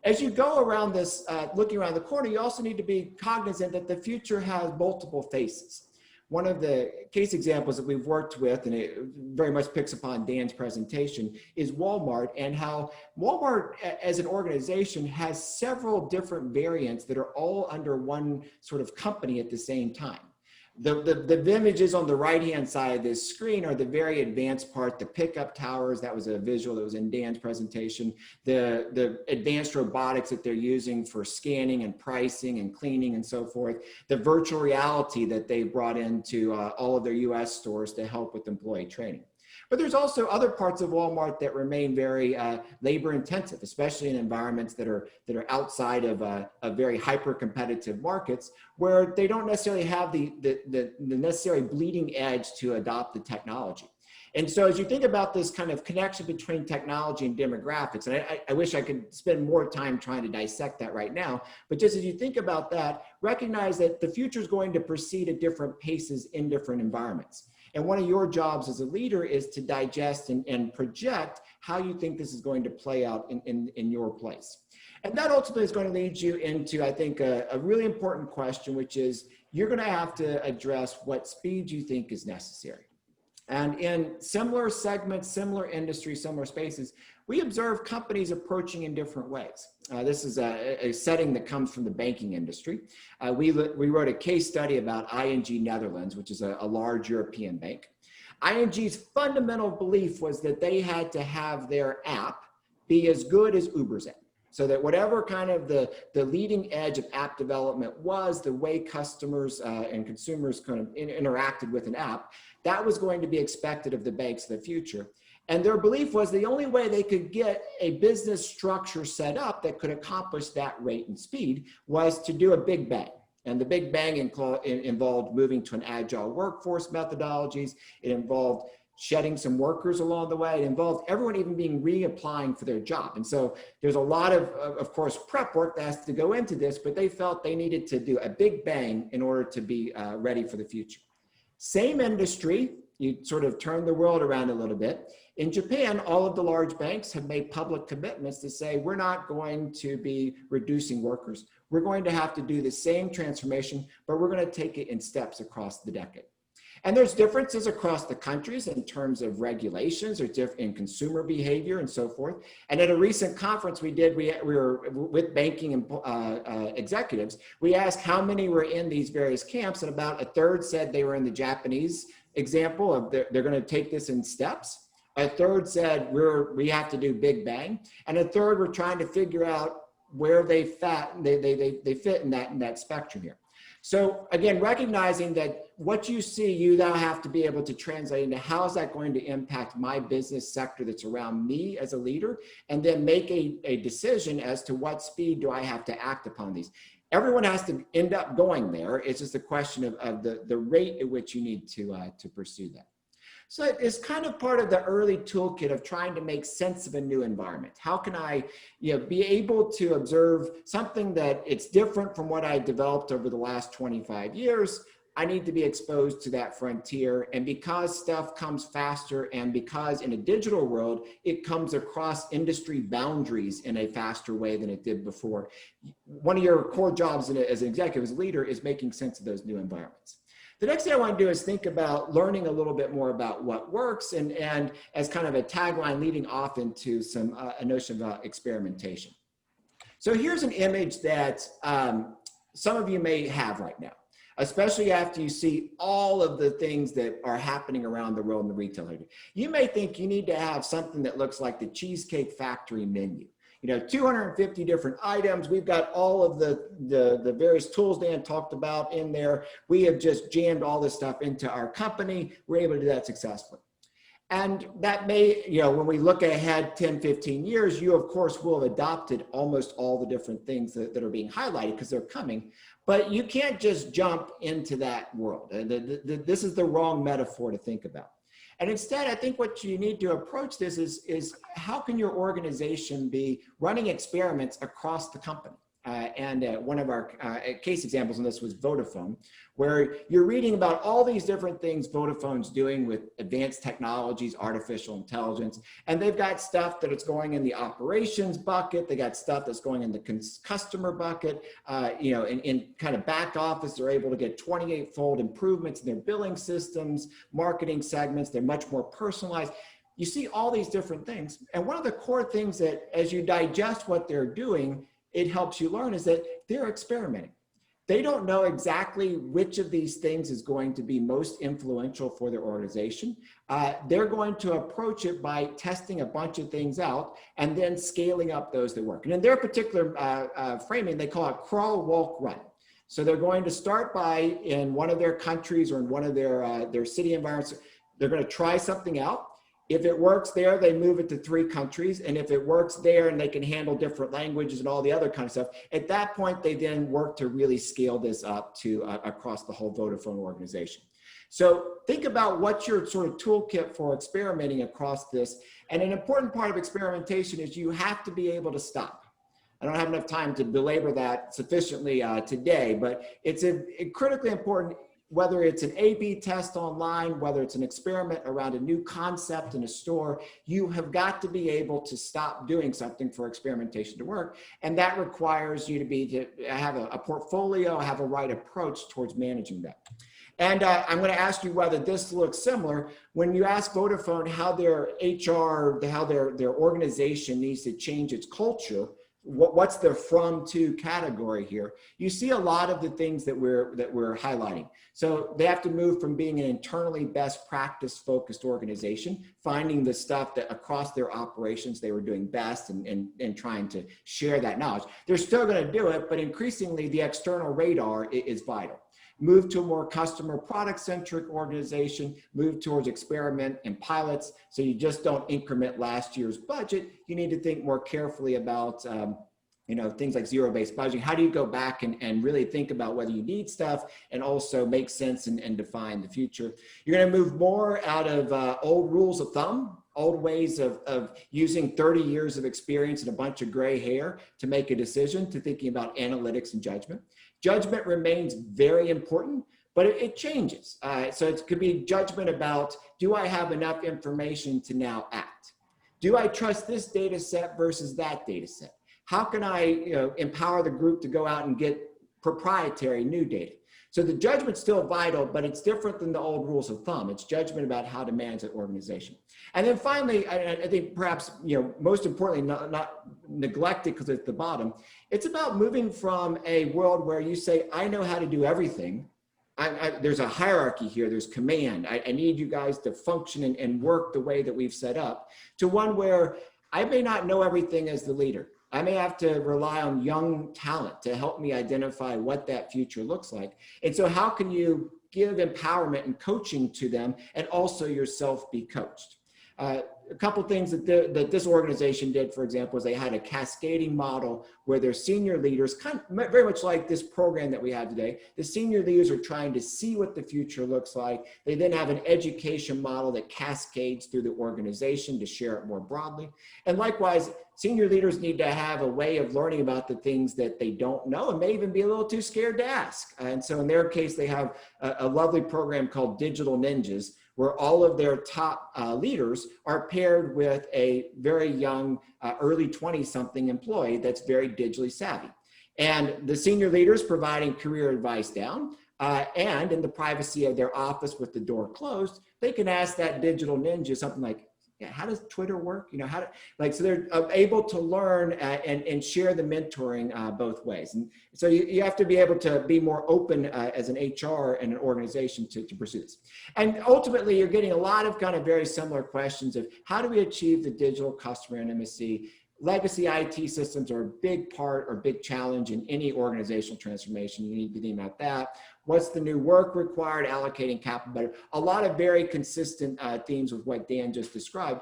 As you go around this, looking around the corner, you also need to be cognizant that the future has multiple faces. One of the case examples that we've worked with, and it very much picks upon Dan's presentation, is Walmart, and how Walmart as an organization has several different variants that are all under one sort of company at the same time. The images on the right-hand side of this screen are the very advanced part, the pickup towers. That was a visual that was in Dan's presentation. The advanced robotics that they're using for scanning and pricing and cleaning and so forth. The virtual reality that they brought into all of their US stores to help with employee training. But there's also other parts of Walmart that remain very labor intensive, especially in environments that are outside of very hyper competitive markets, where they don't necessarily have the necessary bleeding edge to adopt the technology. And so as you think about this kind of connection between technology and demographics, and I wish I could spend more time trying to dissect that right now, but just as you think about that, recognize that the future is going to proceed at different paces in different environments. And one of your jobs as a leader is to digest and project how you think this is going to play out in your place. And that ultimately is going to lead you into, I think, a really important question, which is you're going to have to address what speed you think is necessary. And in similar segments, similar industries, similar spaces, we observe companies approaching in different ways. This is a setting that comes from the banking industry. We wrote a case study about ING Netherlands, which is a large European bank. ING's fundamental belief was that they had to have their app be as good as Uber's app. So that whatever kind of the leading edge of app development was, the way customers and consumers kind of interacted with an app, that was going to be expected of the banks in the future. And their belief was the only way they could get a business structure set up that could accomplish that rate and speed was to do a big bang. And the big bang involved moving to an agile workforce methodologies. It involved shedding some workers along the way. It involved everyone even being reapplying for their job. And so there's a lot of course, prep work that has to go into this, but they felt they needed to do a big bang in order to be ready for the future. Same industry, you sort of turn the world around a little bit. In Japan, all of the large banks have made public commitments to say, we're not going to be reducing workers. We're going to have to do the same transformation, but we're going to take it in steps across the decade. And there's differences across the countries in terms of regulations or in consumer behavior and so forth. And at a recent conference we did, we were with banking and executives, we asked how many were in these various camps, and about a third said they were in the Japanese example of they're going to take this in steps. A third said we have to do big bang. And a third were trying to figure out where they fit in that spectrum here. So again, recognizing that what you see, you now have to be able to translate into how is that going to impact my business sector that's around me as a leader, and then make a decision as to what speed do I have to act upon these. Everyone has to end up going there. It's just a question of the rate at which you need to pursue that. So it's kind of part of the early toolkit of trying to make sense of a new environment. How can I be able to observe something that it's different from what I developed over the last 25 years? I need to be exposed to that frontier. And because stuff comes faster, and because in a digital world, it comes across industry boundaries in a faster way than it did before. One of your core jobs as an executive, as a leader, is making sense of those new environments. The next thing I want to do is think about learning a little bit more about what works, and as kind of a tagline leading off into a notion of experimentation. So here's an image that some of you may have right now, especially after you see all of the things that are happening around the world in the retail industry. You may think you need to have something that looks like the Cheesecake Factory menu. 250 different items. We've got all of the various tools Dan talked about in there. We have just jammed all this stuff into our company. We're able to do that successfully. And that may, when we look ahead 10, 15 years, you of course will have adopted almost all the different things that are being highlighted because they're coming, but you can't just jump into that world. This is the wrong metaphor to think about. And instead, I think what you need to approach this is how can your organization be running experiments across the company? One of our case examples on this was Vodafone, where you're reading about all these different things Vodafone's doing with advanced technologies, artificial intelligence, and they've got stuff that it's going in the operations bucket. They got stuff that's going in the customer bucket. In kind of back office, they're able to get 28-fold improvements in their billing systems, marketing segments. They're much more personalized. You see all these different things. And one of the core things that as you digest what they're doing, it helps you learn is that they're experimenting. They don't know exactly which of these things is going to be most influential for their organization. They're going to approach it by testing a bunch of things out and then scaling up those that work. And in their particular framing, they call it crawl, walk, run. So they're going to start by, in one of their countries or in one of their city environments, they're going to try something out. If it works there, they move it to 3 countries. And if it works there and they can handle different languages and all the other kind of stuff, at that point, they then work to really scale this up to across the whole Vodafone organization. So think about what's your sort of toolkit for experimenting across this. And an important part of experimentation is you have to be able to stop. I don't have enough time to belabor that sufficiently today, but it's critically important, whether it's an A/B test online, whether it's an experiment around a new concept in a store, you have got to be able to stop doing something for experimentation to work. And that requires you to have a portfolio, have a right approach towards managing that. And I'm going to ask you whether this looks similar. When you ask Vodafone how their HR, how their organization needs to change its culture, what's the from to category here, you see a lot of the things that we're highlighting. So they have to move from being an internally best practice focused organization, finding the stuff that across their operations they were doing best and trying to share that knowledge. They're still going to do it, but increasingly the external radar is vital. Move to a more customer product centric organization, move towards experiment and pilots. So you just don't increment last year's budget. You need to think more carefully about things like zero-based budgeting. How do you go back and really think about whether you need stuff and also make sense and define the future? You're going to move more out of old rules of thumb, old ways of using 30 years of experience and a bunch of gray hair to make a decision, to thinking about analytics and judgment. Judgment remains very important, but it changes. So it could be judgment about, do I have enough information to now act? Do I trust this data set versus that data set? How can I empower the group to go out and get proprietary new data? So the judgment's still vital, but it's different than the old rules of thumb. It's judgment about how to manage that organization. And then finally, I think perhaps most importantly, not neglected because it's the bottom, it's about moving from a world where you say, I know how to do everything. There's a hierarchy here, there's command. I need you guys to function and work the way that we've set up, to one where I may not know everything as the leader. I may have to rely on young talent to help me identify what that future looks like. And so how can you give empowerment and coaching to them and also yourself be coached? A couple things that this organization did, for example, is they had a cascading model where their senior leaders, very much like this program that we have today, the senior leaders are trying to see what the future looks like. They then have an education model that cascades through the organization to share it more broadly. And likewise, senior leaders need to have a way of learning about the things that they don't know and may even be a little too scared to ask. And so in their case, they have a lovely program called Digital Ninjas, where all of their top leaders are paired with a very young, early 20-something employee that's very digitally savvy. And the senior leaders providing career advice down, and in the privacy of their office with the door closed, they can ask that digital ninja something like, yeah, how does Twitter work? So they're able to learn and share the mentoring both ways. And so you have to be able to be more open as an HR and an organization to pursue this. And ultimately, you're getting a lot of kind of very similar questions of how do we achieve the digital customer intimacy? Legacy IT systems are a big part or big challenge in any organizational transformation. You need to be thinking about that. What's the new work required, allocating capital better? A lot of very consistent themes with what Dan just described.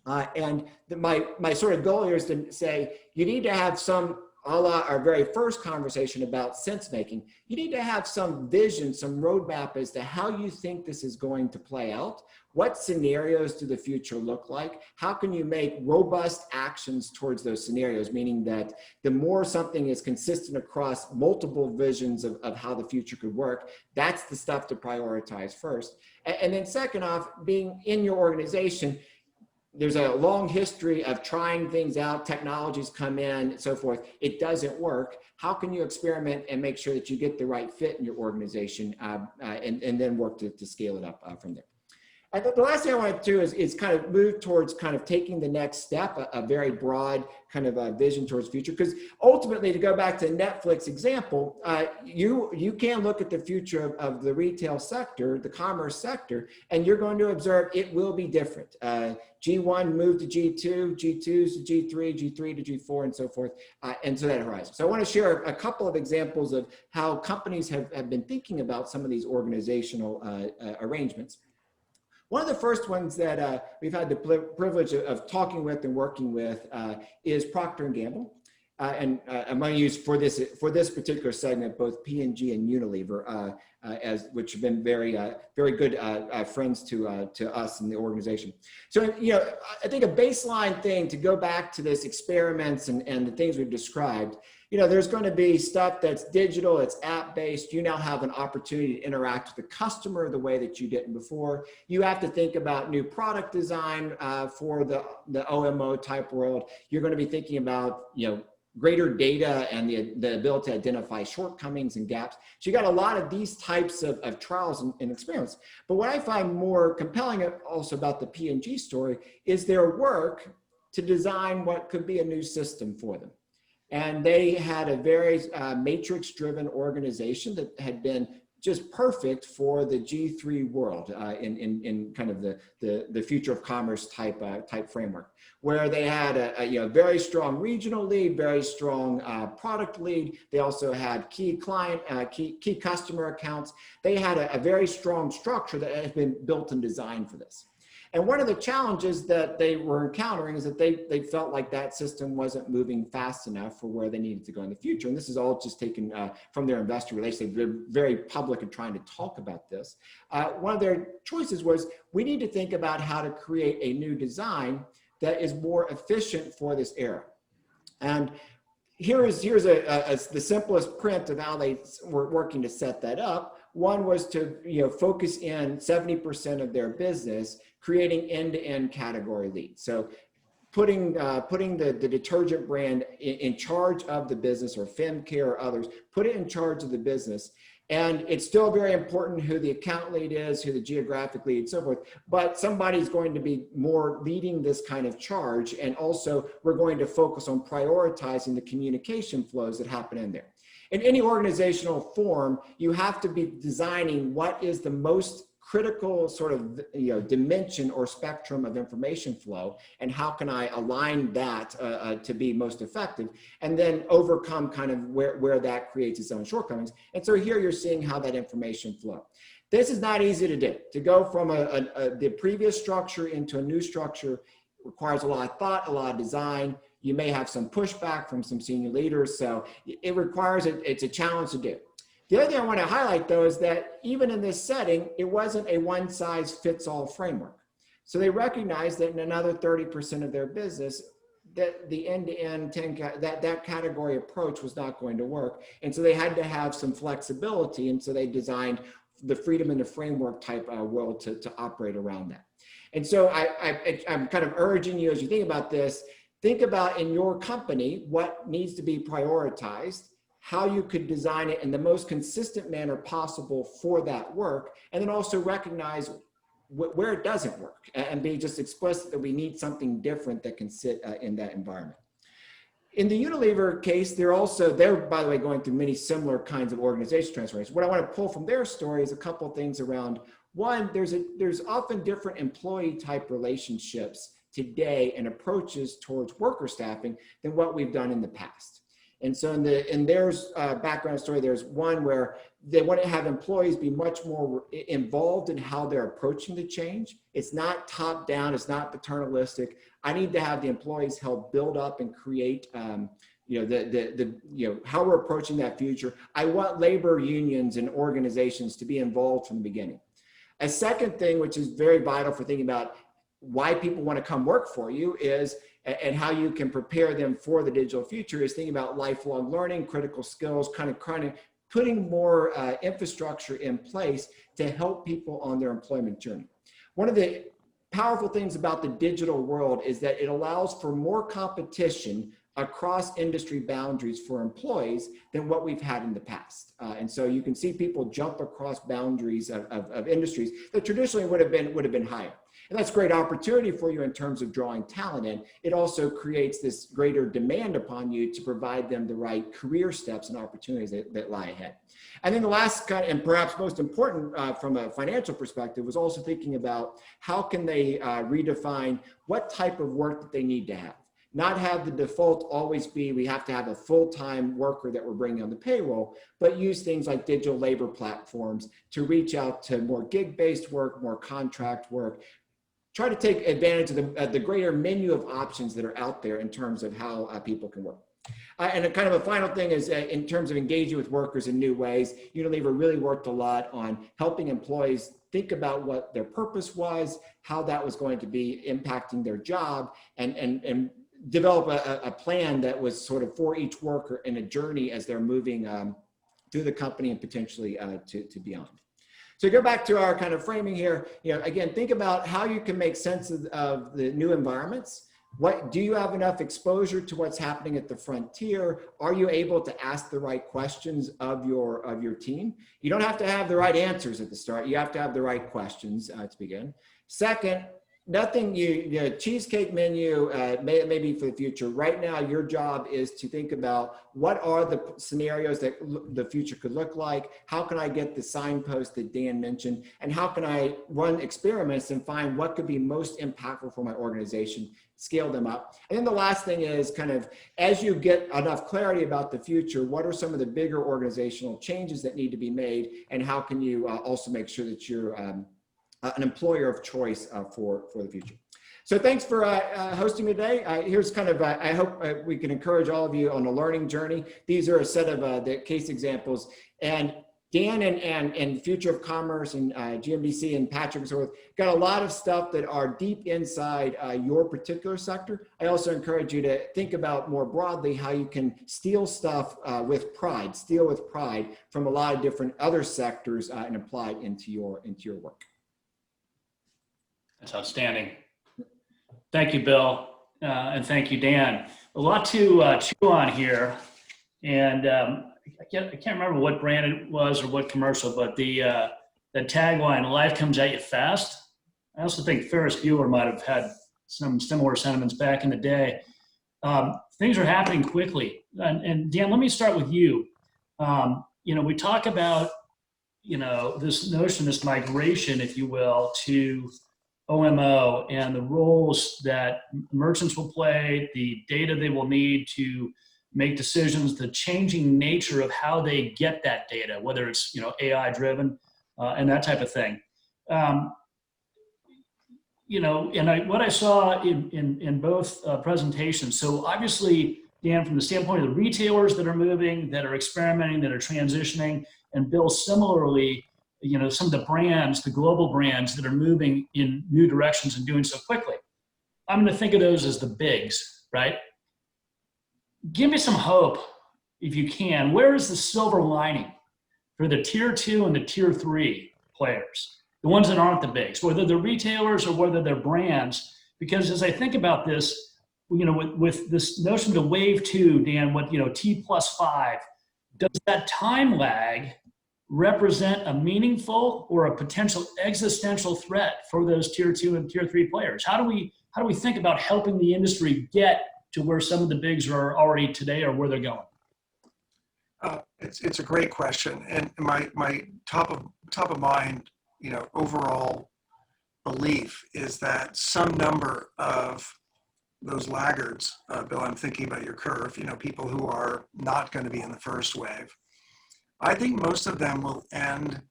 My sort of goal here is to say, you need to have some, a la our very first conversation about sense making, you need to have some vision, some roadmap as to how you think this is going to play out. What scenarios do the future look like? How can you make robust actions towards those scenarios? Meaning that the more something is consistent across multiple visions of how the future could work, that's the stuff to prioritize first. And then second off, being in your organization, there's a long history of trying things out, technologies come in, so forth. It doesn't work. How can you experiment and make sure that you get the right fit in your organization and then work to scale it up from there? And the last thing I want to do is kind of move towards kind of taking the next step, a very broad kind of a vision towards the future. Because ultimately, to go back to Netflix example, you can look at the future of the retail sector, the commerce sector, and you're going to observe it will be different. G1 moved to G2, G2s to G3, G3 to G4, and so forth, and so that horizon. So I want to share a couple of examples of how companies have been thinking about some of these organizational arrangements. One of the first ones that we've had the privilege of talking with and working with is Procter & Gamble. I'm going to use for this particular segment both P&G and Unilever, which have been very good friends to us in the organization. So I think a baseline thing to go back to this experiments and the things we've described. There's going to be stuff that's digital, it's app-based. You now have an opportunity to interact with the customer the way that you didn't before. You have to think about new product design for the OMO type world. You're going to be thinking about greater data and the ability to identify shortcomings and gaps. So you got a lot of these types of trials and experiments. But what I find more compelling also about the P&G story is their work to design what could be a new system for them. And they had a very matrix-driven organization that had been just perfect for the G3 world in kind of the future of commerce type framework, where they had a very strong regional lead, very strong product lead. They also had key client, key customer accounts. They had a very strong structure that has been built and designed for this. And one of the challenges that they were encountering is that they felt like that system wasn't moving fast enough for where they needed to go in the future. And this is all just taken from their investor relations. They're very public in trying to talk about this. One of their choices was, we need to think about how to create a new design that is more efficient for this era. And here's the simplest print of how they were working to set that up. One was to focus in 70% of their business creating end-to-end category leads. So putting the detergent brand in charge of the business, or FemCare or others, put it in charge of the business. And it's still very important who the account lead is, who the geographic lead, and so forth. But somebody's going to be more leading this kind of charge. And also, we're going to focus on prioritizing the communication flows that happen in there. In any organizational form, you have to be designing what is the most critical sort of dimension or spectrum of information flow, and how can I align that to be most effective, and then overcome kind of where that creates its own shortcomings. And so here you're seeing how that information flow. This is not easy to do. To go from the previous structure into a new structure requires a lot of thought, a lot of design. You may have some pushback from some senior leaders, so it requires it's a challenge to do. The other thing I want to highlight, though, is that even in this setting, it wasn't a one-size-fits-all framework. So they recognized that in another 30% of their business, that the end-to-end that category approach was not going to work. And so they had to have some flexibility. And so they designed the freedom in the framework type world to operate around that. And so I'm kind of urging you, as you think about this, think about in your company what needs to be prioritized, how you could design it in the most consistent manner possible for that work, and then also recognize where it doesn't work and be just explicit that we need something different that can sit in that environment. In the Unilever case, they're by the way going through many similar kinds of organizational transformations. What I want to pull from their story is a couple of things around. One, there's often different employee type relationships today and approaches towards worker staffing than what we've done in the past. And so in their background story, there's one where they want to have employees be much more involved in how they're approaching the change. It's not top down, it's not paternalistic. I need to have the employees help build up and create how we're approaching that future. I want labor unions and organizations to be involved from the beginning. A second thing, which is very vital for thinking about why people want to come work for you is, and how you can prepare them for the digital future, is thinking about lifelong learning, critical skills, kind of putting more infrastructure in place to help people on their employment journey. One of the powerful things about the digital world is that it allows for more competition across industry boundaries for employees than what we've had in the past. And so you can see people jump across boundaries of industries that traditionally would have been higher. And that's a great opportunity for you in terms of drawing talent in. It also creates this greater demand upon you to provide them the right career steps and opportunities that lie ahead. And then the last kind of, and perhaps most important from a financial perspective, was also thinking about how can they redefine what type of work that they need to have. Not have the default always be we have to have a full-time worker that we're bringing on the payroll, but use things like digital labor platforms to reach out to more gig-based work, more contract work. Try to take advantage of the greater menu of options that are out there in terms of how people can work. And a kind of a final thing is in terms of engaging with workers in new ways, Unilever really worked a lot on helping employees think about what their purpose was, how that was going to be impacting their job, and develop a plan that was sort of for each worker in a journey as they're moving through the company and potentially to beyond. So go back to our kind of framing here, again, think about how you can make sense of the new environments. What do you have enough exposure to what's happening at the frontier? Are you able to ask the right questions of your team? You don't have to have the right answers at the start. You have to have the right questions to begin. Second, nothing cheesecake menu maybe for the future. Right now, your job is to think about what are the scenarios that the future could look like. How can I get the signpost that Dan mentioned? And how can I run experiments and find what could be most impactful for my organization, scale them up. And then the last thing is kind of, as you get enough clarity about the future, what are some of the bigger organizational changes that need to be made? And how can you also make sure that you're an employer of choice for the future? So thanks for hosting me today. Here's kind of, I hope we can encourage all of you on a learning journey. These are a set of the case examples. And Dan and Future of Commerce and GMDC and Patrick and so forth got a lot of stuff that are deep inside your particular sector. I also encourage you to think about more broadly how you can steal stuff with pride from a lot of different other sectors and apply it into your work. That's outstanding. Thank you, Bill, and thank you, Dan. A lot to chew on here, and I can't remember what brand it was or what commercial, but the tagline, "Life comes at you fast." I also think Ferris Bueller might have had some similar sentiments back in the day. Things are happening quickly, and Dan, let me start with you. We talk about this notion, this migration, if you will, to OMO and the roles that merchants will play, the data they will need to make decisions, the changing nature of how they get that data, whether it's AI driven and that type of thing. And what I saw in both presentations. So obviously, Dan, from the standpoint of the retailers that are moving, that are experimenting, that are transitioning, and Bill, similarly, some of the brands, the global brands that are moving in new directions and doing so quickly. I'm going to think of those as the bigs, right? Give me some hope, if you can. Where is the silver lining for the tier 2 and the tier 3 players, the ones that aren't the bigs, whether they're retailers or whether they're brands? Because as I think about this, with this notion to wave 2, Dan, what T+5, does that time lag represent a meaningful or a potential existential threat for those tier 2 and tier 3 players? How do we think about helping the industry get to where some of the bigs are already today or where they're going? It's a great question, and my top of mind overall belief is that some number of those laggards, Bill, I'm thinking about your curve, people who are not going to be in the first wave, I think most of them will end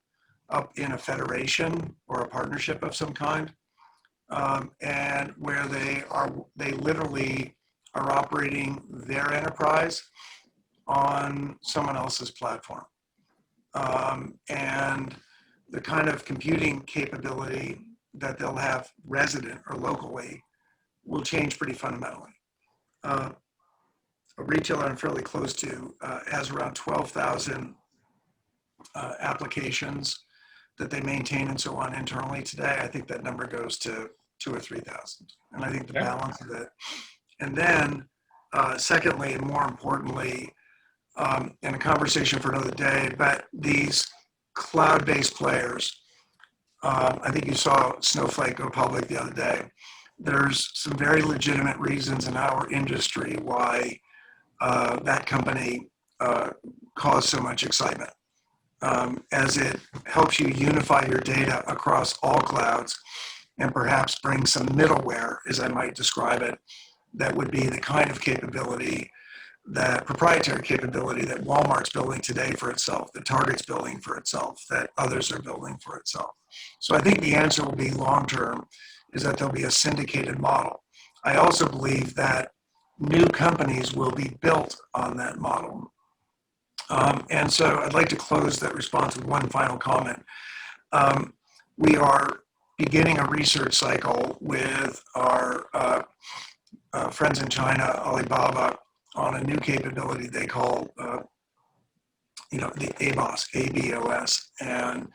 up in a federation or a partnership of some kind, and where they literally are operating their enterprise on someone else's platform. And the kind of computing capability that they'll have resident or locally will change pretty fundamentally. A retailer I'm fairly close to has around 12,000 applications that they maintain and so on internally today. I think that number goes to 2,000 or 3,000. And I think the balance of it. And then secondly, and more importantly, in a conversation for another day, but these cloud-based players, I think you saw Snowflake go public the other day. There's some very legitimate reasons in our industry why that company caused so much excitement, as it helps you unify your data across all clouds and perhaps bring some middleware, as I might describe it, that would be the kind of capability, that proprietary capability that Walmart's building today for itself, that Target's building for itself, that others are building for itself. So I think the answer will be long-term is that there'll be a syndicated model. I also believe that new companies will be built on that model. And so I'd like to close that response with one final comment. We are beginning a research cycle with our friends in China, Alibaba, on a new capability they call, the ABOS, A-B-O-S. And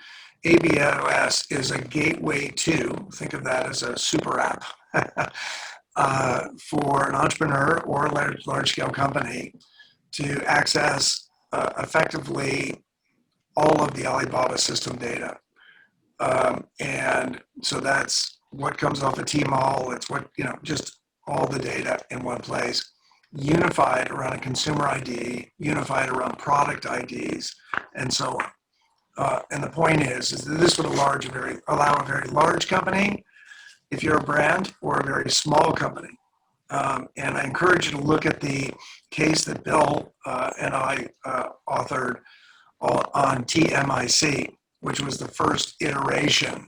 ABOS is a gateway to, think of that as a super app, for an entrepreneur or a large-scale company to access effectively all of the Alibaba system data. And so that's what comes off of Tmall. It's what, just all the data in one place, unified around a consumer ID, unified around product IDs, and so on. And the point is that this would allow a very large company, if you're a brand, or a very small company. And I encourage you to look at the case that Bill and I authored on TMIC, which was the first iteration,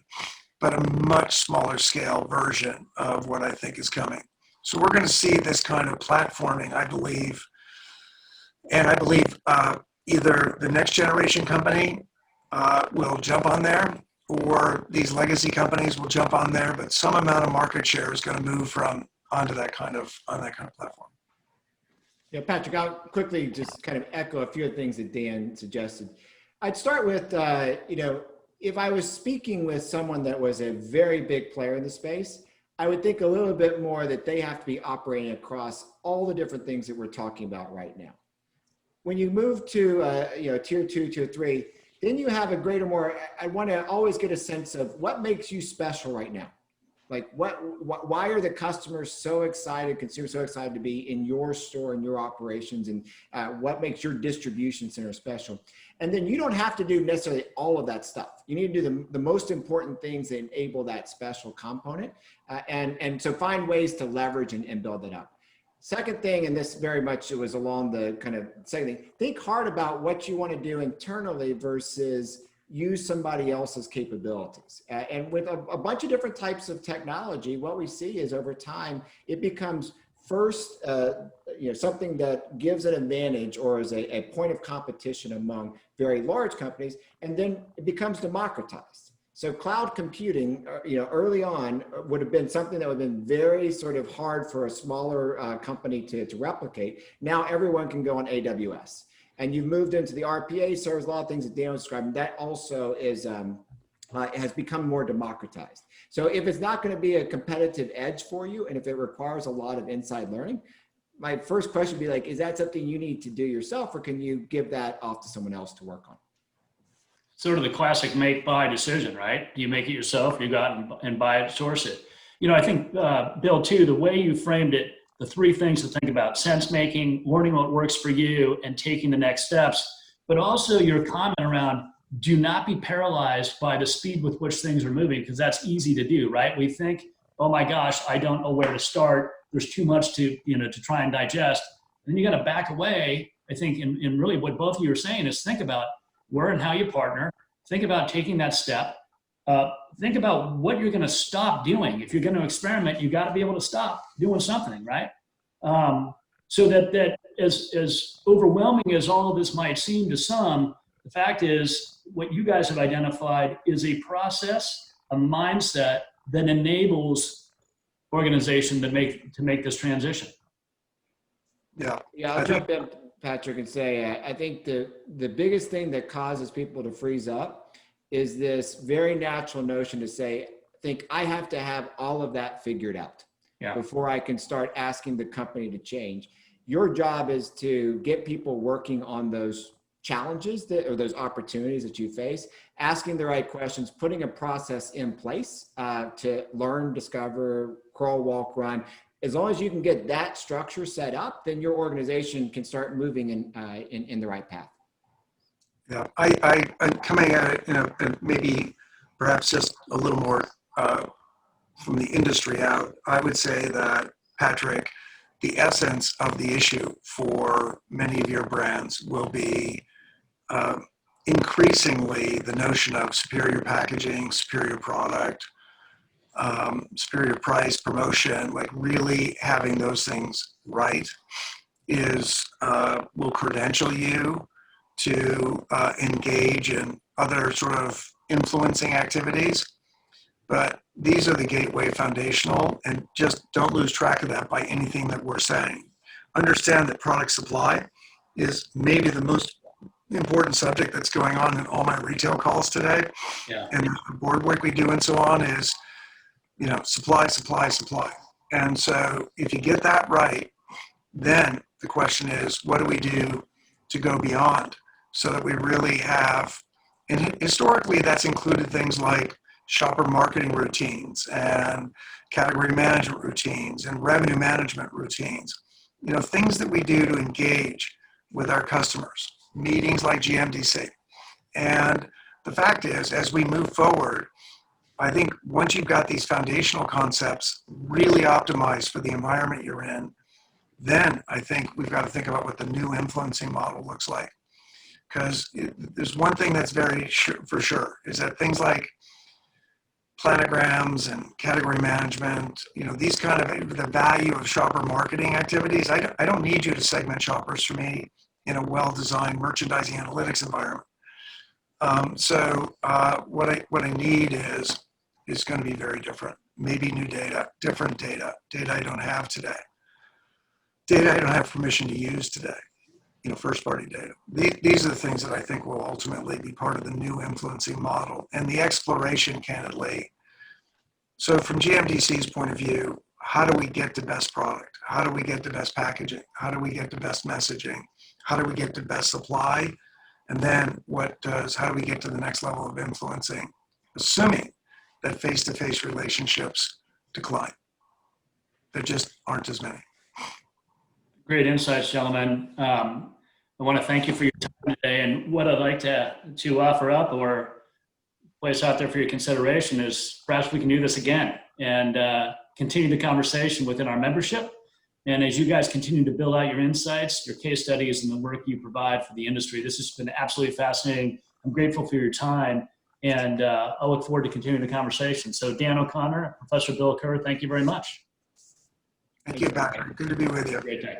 but a much smaller scale version of what I think is coming. So we're going to see this kind of platforming, I believe, and I believe either the next generation company will jump on there, or these legacy companies will jump on there, but some amount of market share is going to move onto that kind of platform. Yeah, Patrick, I'll quickly just kind of echo a few of the things that Dan suggested. I'd start with, if I was speaking with someone that was a very big player in the space, I would think a little bit more that they have to be operating across all the different things that we're talking about right now. When you move to, tier 2, tier 3, then you have I want to always get a sense of what makes you special right now. Like why are the customers so excited, consumers so excited to be in your store and your operations, and what makes your distribution center special? And then you don't have to do necessarily all of that stuff. You need to do the most important things that enable that special component. And so find ways to leverage and build it up. Second thing, and this very much it was along the kind of second thing, think hard about what you want to do internally versus use somebody else's capabilities. And with a bunch of different types of technology, what we see is over time, it becomes first, something that gives an advantage or is a point of competition among very large companies, and then it becomes democratized. So cloud computing, early on would have been something that would have been very sort of hard for a smaller company to replicate. Now everyone can go on AWS. And you've moved into the RPA servers, a lot of things that Dan was describing, that also is, has become more democratized. So if it's not going to be a competitive edge for you, and if it requires a lot of inside learning, my first question would be like, is that something you need to do yourself, or can you give that off to someone else to work on? Sort of the classic make-buy decision, right? Do you make it yourself? You go out and buy it, source it. I think, Bill, too, the way you framed it, the three things to think about: sense making, learning what works for you, and taking the next steps. But also your comment around do not be paralyzed by the speed with which things are moving, because that's easy to do, right? We think, oh my gosh, I don't know where to start. There's too much to try and digest. And then you got to back away. I think in really what both of you are saying is think about where and how you partner. Think about taking that step. Think about what you're going to stop doing. If you're going to experiment, you got to be able to stop doing something, right? So that as overwhelming as all of this might seem to some, the fact is what you guys have identified is a process, a mindset that enables organization to make this transition. Yeah. Yeah, I'll jump in, Patrick, and say, I think the biggest thing that causes people to freeze up is this very natural notion to say, think I have to have all of that figured out before I can start asking the company to change. Your job is to get people working on those challenges or those opportunities that you face, asking the right questions, putting a process in place to learn, discover, crawl, walk, run. As long as you can get that structure set up, then your organization can start moving in the right path. Yeah, I'm coming at it, maybe perhaps just a little more from the industry out. I would say that, Patrick, the essence of the issue for many of your brands will be increasingly the notion of superior packaging, superior product, superior price, promotion, like really having those things right is will credential you to engage in other sort of influencing activities. But these are the gateway foundational, and just don't lose track of that by anything that we're saying. Understand that product supply is maybe the most important subject that's going on in all my retail calls today. Yeah. And the board work we do and so on is, you know, supply, supply, supply. And so if you get that right, then the question is, what do we do to go beyond so that we really have, and historically that's included things like shopper marketing routines and category management routines and revenue management routines, you know, things that we do to engage with our customers, meetings like GMDC. And the fact is, as we move forward, I think once you've got these foundational concepts really optimized for the environment you're in, then I think we've got to think about what the new influencing model looks like. Because there's one thing that's very for sure, is that things like planograms and category management, you know, these kind of the value of shopper marketing activities. I don't need you to segment shoppers for me in a well-designed merchandising analytics environment. What I need is going to be very different. Maybe new data, different data I don't have today, data I don't have permission to use today. You know, first-party data. These are the things that I think will ultimately be part of the new influencing model and the exploration, candidly. So from GMDC's point of view, how do we get to best product? How do we get to best packaging? How do we get to best messaging? How do we get to best supply? And then how do we get to the next level of influencing, assuming that face-to-face relationships decline? There just aren't as many. Great insights, gentlemen. I want to thank you for your time today. And what I'd like to offer up or place out there for your consideration is perhaps we can do this again and continue the conversation within our membership. And as you guys continue to build out your insights, your case studies, and the work you provide for the industry, this has been absolutely fascinating. I'm grateful for your time, and I look forward to continuing the conversation. So Dan O'Connor, Professor Bill Kerr, thank you very much. Thank you, Patrick. Good to be with you. Great day.